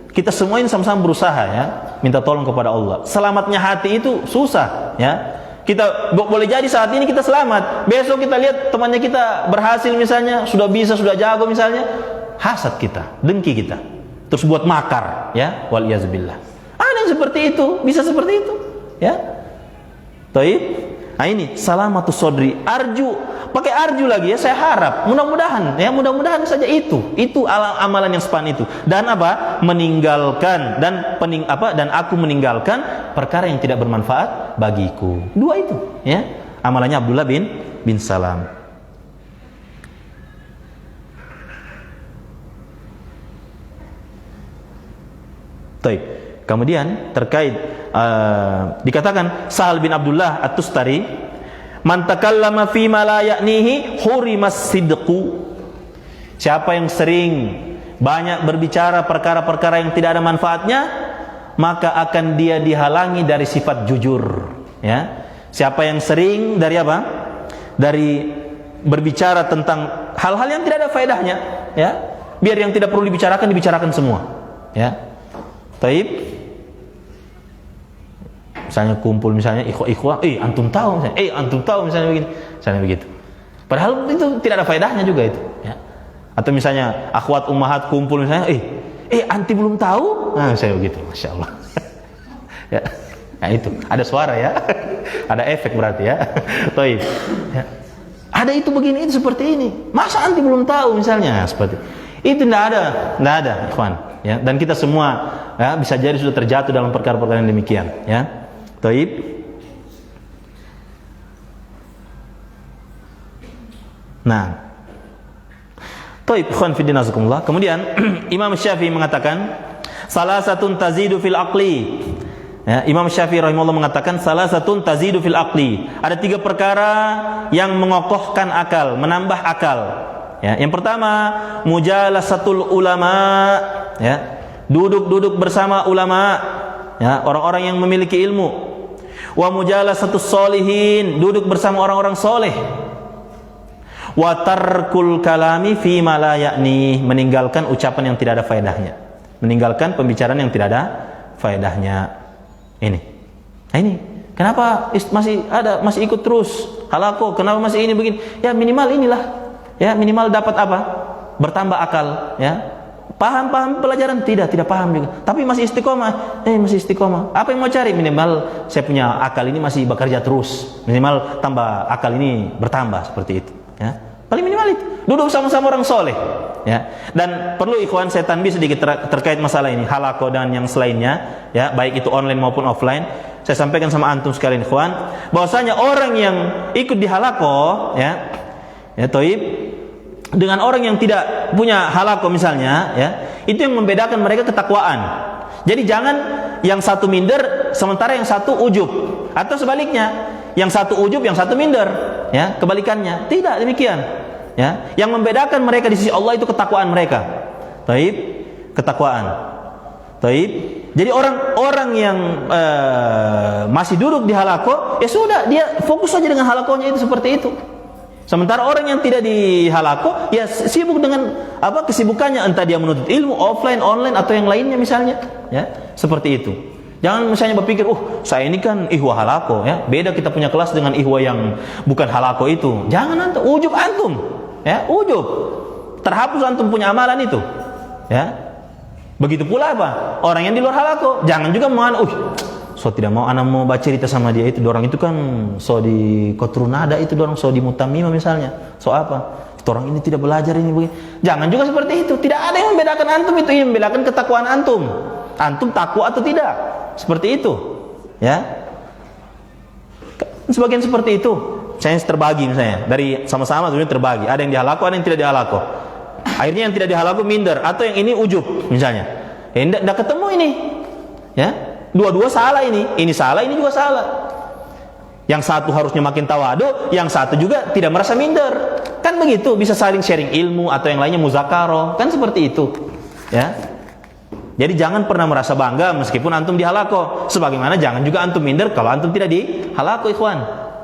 Speaker 1: kita semua ini sama-sama berusaha, ya, minta tolong kepada Allah. Selamatnya hati itu susah, ya. Kita boleh jadi saat ini kita selamat, besok kita lihat temannya kita berhasil misalnya, sudah bisa, sudah jago misalnya, hasad kita, dengki kita, terus buat makar, ya, wal iyazbillah. Ada yang seperti itu, bisa seperti itu, ya. Taib. Nah ini salamatu sodri, arju, pakai arju lagi, ya, saya harap, mudah-mudahan, ya, mudah-mudahan saja itu amalan yang span itu. Dan apa? Meninggalkan dan aku meninggalkan perkara yang tidak bermanfaat bagiku. Dua itu, ya. Amalannya Abdullah bin Salam. Baik. Kemudian terkait dikatakan Sahal bin Abdullah At-Tustari, man takallama fi ma la ya'nihi hurimas sidqu. Siapa yang sering banyak berbicara perkara-perkara yang tidak ada manfaatnya, maka akan dia dihalangi dari sifat jujur, ya. Siapa yang sering dari apa? Dari berbicara tentang hal-hal yang tidak ada faedahnya, ya. Biar yang tidak perlu dibicarakan semua, ya. Taib. Misalnya kumpul misalnya ikhwah, antum tahu misalnya begini, misalnya begitu. Padahal itu tidak ada faedahnya juga itu, ya. Atau misalnya akhwat ummahat kumpul misalnya, anti belum tahu, nah saya begitu, masya Allah. Ya, nah itu ada suara, ya, ada efek berarti, ya. Taib. Ya. Ada itu begini, itu seperti ini. Masa anti belum tahu misalnya, seperti itu tidak ada, ikhwan. Ya, dan kita semua, ya, bisa jadi sudah terjatuh dalam perkara-perkara yang demikian, ya. Taib. Nah, taib, ikhwan fiddin azakumullah. Kemudian Imam Syafi'i mengatakan salasatun tazidu fil aqli, ya. Imam Syafi'i rahimahullah mengatakan salasatun tazidu fil aqli. Ada 3 perkara yang mengokohkan akal, menambah akal, ya. Yang pertama, mujalasatul ulama, ya. Duduk bersama ulama, ya, orang-orang yang memiliki ilmu. Wa mujalasatus solihin, duduk bersama orang-orang soleh. Wa tarkul kalami fi ma la ya'ni, meninggalkan ucapan yang tidak ada faedahnya, meninggalkan pembicaraan yang tidak ada faedahnya. Ini. Nah ini, kenapa masih ikut terus halaqah? Kenapa masih ini begini? Ya minimal inilah, ya, minimal dapat apa? Bertambah akal, ya. Paham pelajaran tidak paham juga, tapi masih istiqomah, masih istiqomah. Apa yang mau cari? Minimal saya punya akal ini masih bekerja terus, minimal tambah akal ini bertambah, seperti itu, ya. Paling minimal itu, duduk sama-sama orang soleh, ya. Dan perlu ikhwan saya tanbih sedikit terkait masalah ini, halaqah dan yang selainnya, ya, baik itu online maupun offline. Saya sampaikan sama antum sekalian ikhwan, bahwasanya orang yang ikut di halaqah, ya taib, dengan orang yang tidak punya halaqah misalnya, ya, itu yang membedakan mereka ketakwaan. Jadi jangan yang satu minder sementara yang satu ujub, atau sebaliknya, yang satu ujub yang satu minder, ya, kebalikannya. Tidak demikian, ya. Yang membedakan mereka di sisi Allah itu ketakwaan mereka. Taib, ketakwaan. Taib. Jadi orang yang masih duduk di halaqah, ya sudah, dia fokus saja dengan halaqahnya itu, seperti itu. Sementara orang yang tidak di halaqah, ya sibuk dengan kesibukannya, entah dia menuntut ilmu offline, online, atau yang lainnya misalnya, ya, seperti itu. Jangan misalnya berpikir, saya ini kan ihwa halaqah, ya, beda kita punya kelas dengan ihwa yang bukan halaqah itu. Jangan antum, ujub antum, ya, ujub, terhapus antum punya amalan itu, ya. Begitu pula orang yang di luar halaqah, jangan juga so tidak mau anak mau baca cerita sama dia itu, dorang itu kan so di kotrunada itu, dorang so di mutamima misalnya, so orang ini tidak belajar ini begini. Jangan juga seperti itu. Tidak ada yang membedakan antum itu, yang membedakan ketakwaan antum takwa atau tidak, Seperti itu. Ya. Sebagian seperti itu. Saya terbagi misalnya, dari sama-sama sebenarnya terbagi. Ada yang dihalaku, ada yang tidak dihalaku. Akhirnya yang tidak dihalaku minder, atau yang ini ujub misalnya. Enggak ketemu ini. Ya. Dua-dua salah ini. Ini salah, ini juga salah. Yang satu harusnya makin tawadu, yang satu juga tidak merasa minder. Kan begitu, bisa saling sharing ilmu, atau yang lainnya muzakarah. Kan seperti itu. Ya. Jadi jangan pernah merasa bangga meskipun antum dihalako. Sebagaimana jangan juga antum minder kalau antum tidak dihalako, ikhwan.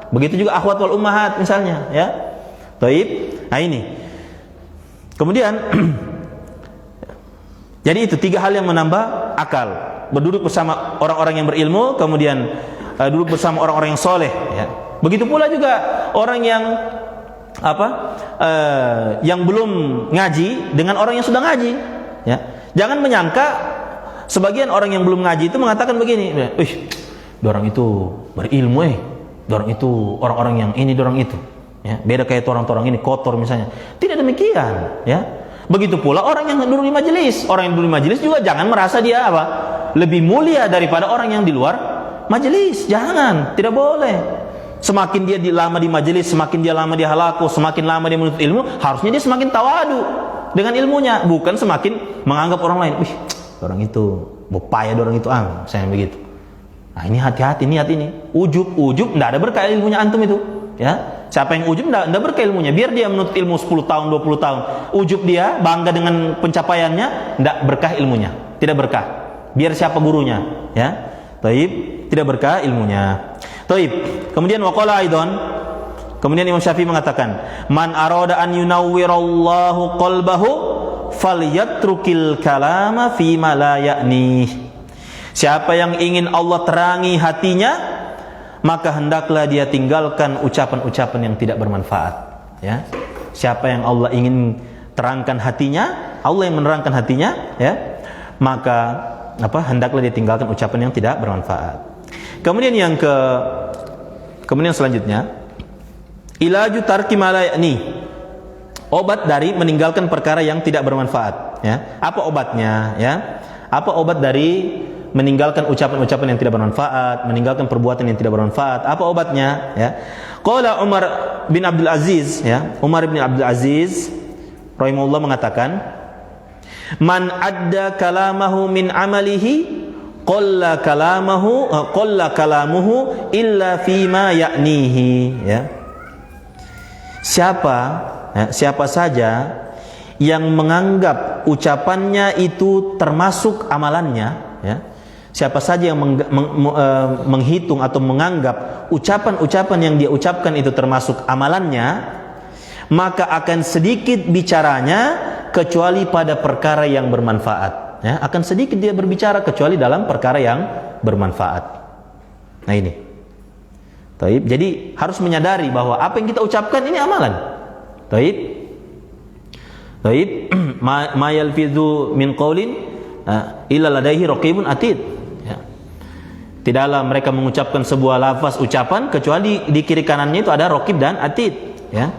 Speaker 1: Begitu juga akhwat wal ummahat misalnya, ya. Baik. Nah ini. Kemudian jadi itu 3 hal yang menambah akal. Berduduk bersama orang-orang yang berilmu, kemudian duduk bersama orang-orang yang soleh, ya. Begitu pula juga orang yang yang belum ngaji dengan orang yang sudah ngaji, ya. Jangan menyangka sebagian orang yang belum ngaji itu mengatakan begini, dorang itu berilmu, dorang itu orang-orang yang ini, dorang itu, ya. Beda kayak orang-orang ini kotor misalnya. Tidak demikian, ya. Begitu pula orang yang duduk di majelis. Orang yang duduk di majelis juga jangan merasa dia lebih mulia daripada orang yang di luar majelis. Jangan, tidak boleh. Semakin dia lama di majelis, semakin dia lama di halaqah, semakin lama dia menuntut ilmu, harusnya dia semakin tawadu dengan ilmunya, bukan semakin menganggap orang lain, orang itu bopaya, orang itu saya begitu. Nah, ini hati-hati niat ini. Ujub enggak ada berkah ilmunya antum itu, ya. Siapa yang ujub enggak berkah ilmunya. Biar dia menuntut ilmu 10 tahun, 20 tahun. Ujub dia bangga dengan pencapaiannya, enggak berkah ilmunya. Tidak berkah. Biar siapa gurunya, ya. Taib, tidak berkah ilmunya. Taib. Kemudian waqala aidan, kemudian Imam Syafi'i mengatakan, "Man arada an yunawwirallahu qalbahu falyatrukil kalama fi ma la ya'ni." Siapa yang ingin Allah terangi hatinya, maka hendaklah dia tinggalkan ucapan-ucapan yang tidak bermanfaat, ya. Siapa yang Allah ingin terangkan hatinya, Allah yang menerangkan hatinya, ya, maka hendaklah dia tinggalkan ucapan yang tidak bermanfaat. Kemudian kemudian selanjutnya, ilaju tarki ma la ya'ni, obat dari meninggalkan perkara yang tidak bermanfaat, ya. Apa obatnya, ya? Apa obat dari meninggalkan ucapan-ucapan yang tidak bermanfaat, meninggalkan perbuatan yang tidak bermanfaat? Apa obatnya, ya? Qala Umar bin Abdul Aziz, ya. Umar bin Abdul Aziz rahimahullah mengatakan, "Man adda kalamahu min amalihi qalla kalamuhu illa fima ya'nihi," ya. Siapa saja yang menganggap ucapannya itu termasuk amalannya, ya. Siapa saja yang menghitung atau menganggap ucapan-ucapan yang dia ucapkan itu termasuk amalannya, maka akan sedikit bicaranya kecuali pada perkara yang bermanfaat, ya. Akan sedikit dia berbicara kecuali dalam perkara yang bermanfaat. Nah ini. Taib. Jadi harus menyadari bahwa apa yang kita ucapkan ini amalan. Taib. Ma yalfidhu min qaulin illa ladaihi raqibun atid. Ya. Tidaklah mereka mengucapkan sebuah lafaz ucapan kecuali di kiri kanannya itu ada raqib dan atid, ya.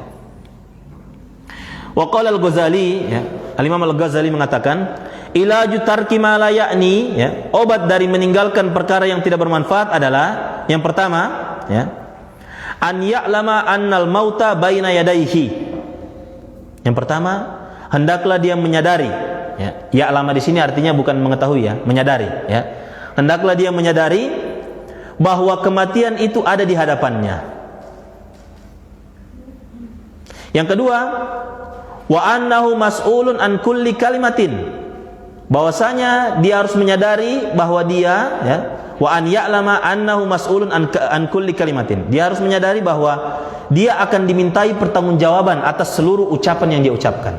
Speaker 1: Wa qala al-Ghazali, ya. Al-Imam Al-Ghazali mengatakan, ilaju tarki ma la ya'ni, ya. Obat dari meninggalkan perkara yang tidak bermanfaat adalah yang pertama, ya, an ya'lama annal mauta baina yadayhi. Yang pertama, hendaklah dia menyadari, ya. Ya'lama di sini artinya bukan mengetahui, ya, menyadari, ya. Hendaklah dia menyadari bahwa kematian itu ada di hadapannya. Yang kedua, wa annahu mas'ulun an kulli kalimatin. Bahwasanya dia harus menyadari bahwa dia, ya, wa an ya'lama annahu mas'ulun an kulli kalimatin. Dia harus menyadari bahwa dia akan dimintai pertanggungjawaban atas seluruh ucapan yang dia ucapkan.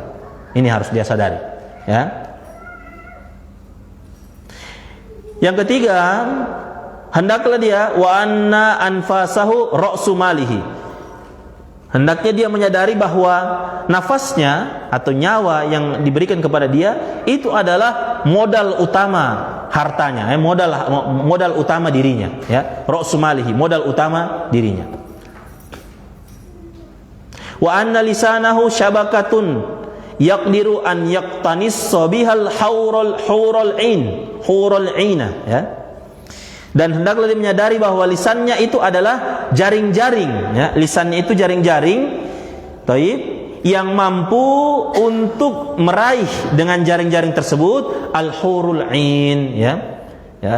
Speaker 1: Ini harus dia sadari, ya. Yang ketiga, hendaklah dia wa anna anfasahu ra'su malihi. Hendaknya dia menyadari bahwa nafasnya atau nyawa yang diberikan kepada dia itu adalah modal utama hartanya, modal utama dirinya, ya. Ra'su malihi, modal utama dirinya. Wa anna lisanahu syabakatun yaqdiru an yaqtanis bihal hurul aina, ya. Dan hendaklah dia menyadari bahwa lisannya itu adalah jaring-jaring, ya. Lisannya itu jaring-jaring, taib, yang mampu untuk meraih dengan jaring-jaring tersebut al-hurul ain, ya. Ya,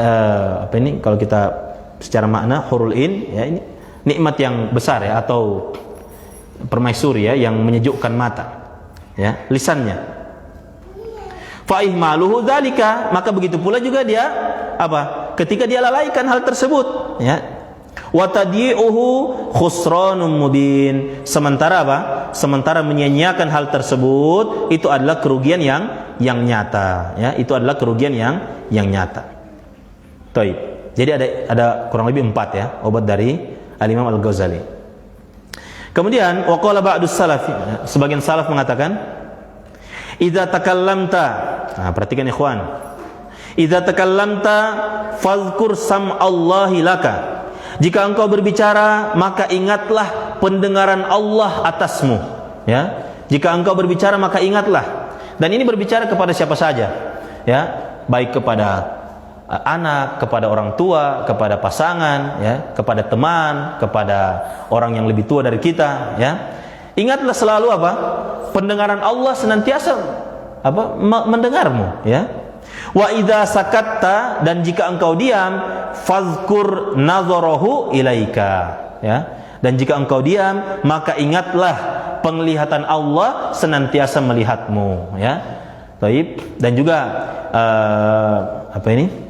Speaker 1: apa ini kalau kita secara makna hurul ain, ya, ini nikmat yang besar, ya, atau permaisuri, ya, yang menyejukkan mata, ya, lisannya. Fa ihmaluhu dzalika, maka begitu pula juga dia apa? Ketika dia lalaikan hal tersebut, ya. Wa tadyi'uhu khusranun mubin. Sementara apa? Sementara menyia-nyiakan hal tersebut itu adalah kerugian yang nyata, ya. Itu adalah kerugian yang nyata. Baik. Jadi ada kurang lebih 4, ya, obat dari Al-Imam Al-Ghazali. Kemudian waqala ba'dus salaf, sebagian salaf mengatakan, idza takallamta, nah, perhatikan ikhwan, idza takallamta fadhkur sam'allahi laka, jika engkau berbicara maka ingatlah pendengaran Allah atasmu, ya. Jika engkau berbicara maka ingatlah, dan ini berbicara kepada siapa saja, ya, baik kepada anak, kepada orang tua, kepada pasangan, ya, kepada teman, kepada orang yang lebih tua dari kita, ya. Ingatlah selalu apa? Pendengaran Allah senantiasa apa? Mendengarmu, ya. Wa idza sakatta, dan jika engkau diam, fazkur nazarahu ilaika, ya. Dan jika engkau diam, maka ingatlah penglihatan Allah senantiasa melihatmu, ya. Baik. Dan juga apa ini?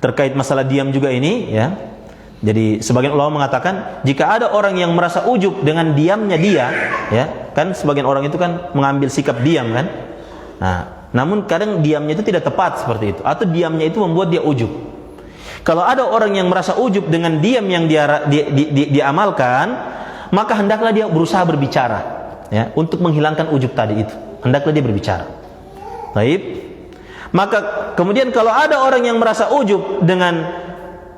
Speaker 1: Terkait masalah diam juga ini, ya. Jadi sebagian ulama mengatakan jika ada orang yang merasa ujub dengan diamnya dia, ya, kan sebagian orang itu kan mengambil sikap diam, kan. Nah, namun kadang diamnya itu tidak tepat seperti itu, atau diamnya itu membuat dia ujub. Kalau ada orang yang merasa ujub dengan diam yang dia amalkan, maka hendaklah dia berusaha berbicara, ya, untuk menghilangkan ujub tadi itu. Hendaklah dia berbicara. Baik. Maka kemudian kalau ada orang yang merasa ujub dengan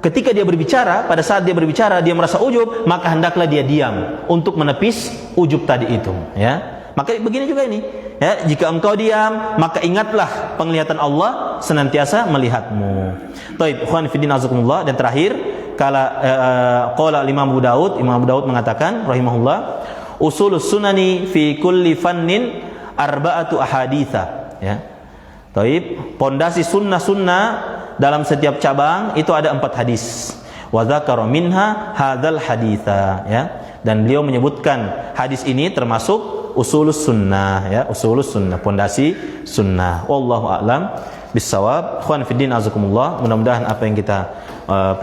Speaker 1: ketika dia berbicara, pada saat dia berbicara dia merasa ujub, maka hendaklah dia diam untuk menepis ujub tadi itu, ya. Maka begini juga ini, ya, jika engkau diam maka ingatlah penglihatan Allah senantiasa melihatmu. Baik, ikhwan fillah azakumullah. Dan terakhir, qala Imam Abu Daud mengatakan rahimahullah, usulus sunani fi kulli fannin arba'atu ahaditsa, ya. Baik, pondasi sunnah-sunnah dalam setiap cabang itu ada 4 hadis. Wa dzakara minha hadzal haditsa, ya. Dan beliau menyebutkan hadis ini termasuk usulus sunnah, ya, usulus sunnah, pondasi sunnah. Wallahu a'lam bissawab. Ikhwan fillah azakumullah, mudah-mudahan apa yang kita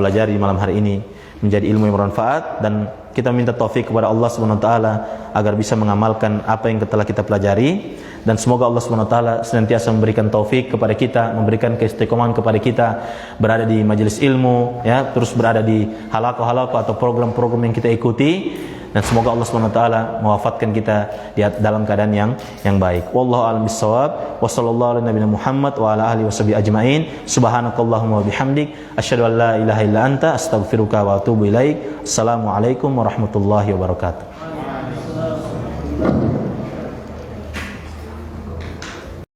Speaker 1: pelajari di malam hari ini menjadi ilmu yang bermanfaat, dan kita minta taufik kepada Allah Subhanahu wa taala agar bisa mengamalkan apa yang telah kita pelajari, dan semoga Allah Subhanahu wa taala senantiasa memberikan taufik kepada kita, memberikan keistiqomahan kepada kita berada di majelis ilmu, ya, terus berada di halaqah-halaqah atau program-program yang kita ikuti, dan semoga Allah Subhanahu wa taala mewafatkan kita di dalam keadaan yang baik. Wallahu a'lam bissawab. Wa sallallahu ala nabiyina Muhammad wa ala alihi washabihi ajmain. Subhanakallahumma wa bihamdik asyhadu an la ilaha illa anta astaghfiruka wa atubu ilaik. Assalamualaikum warahmatullahi wabarakatuh.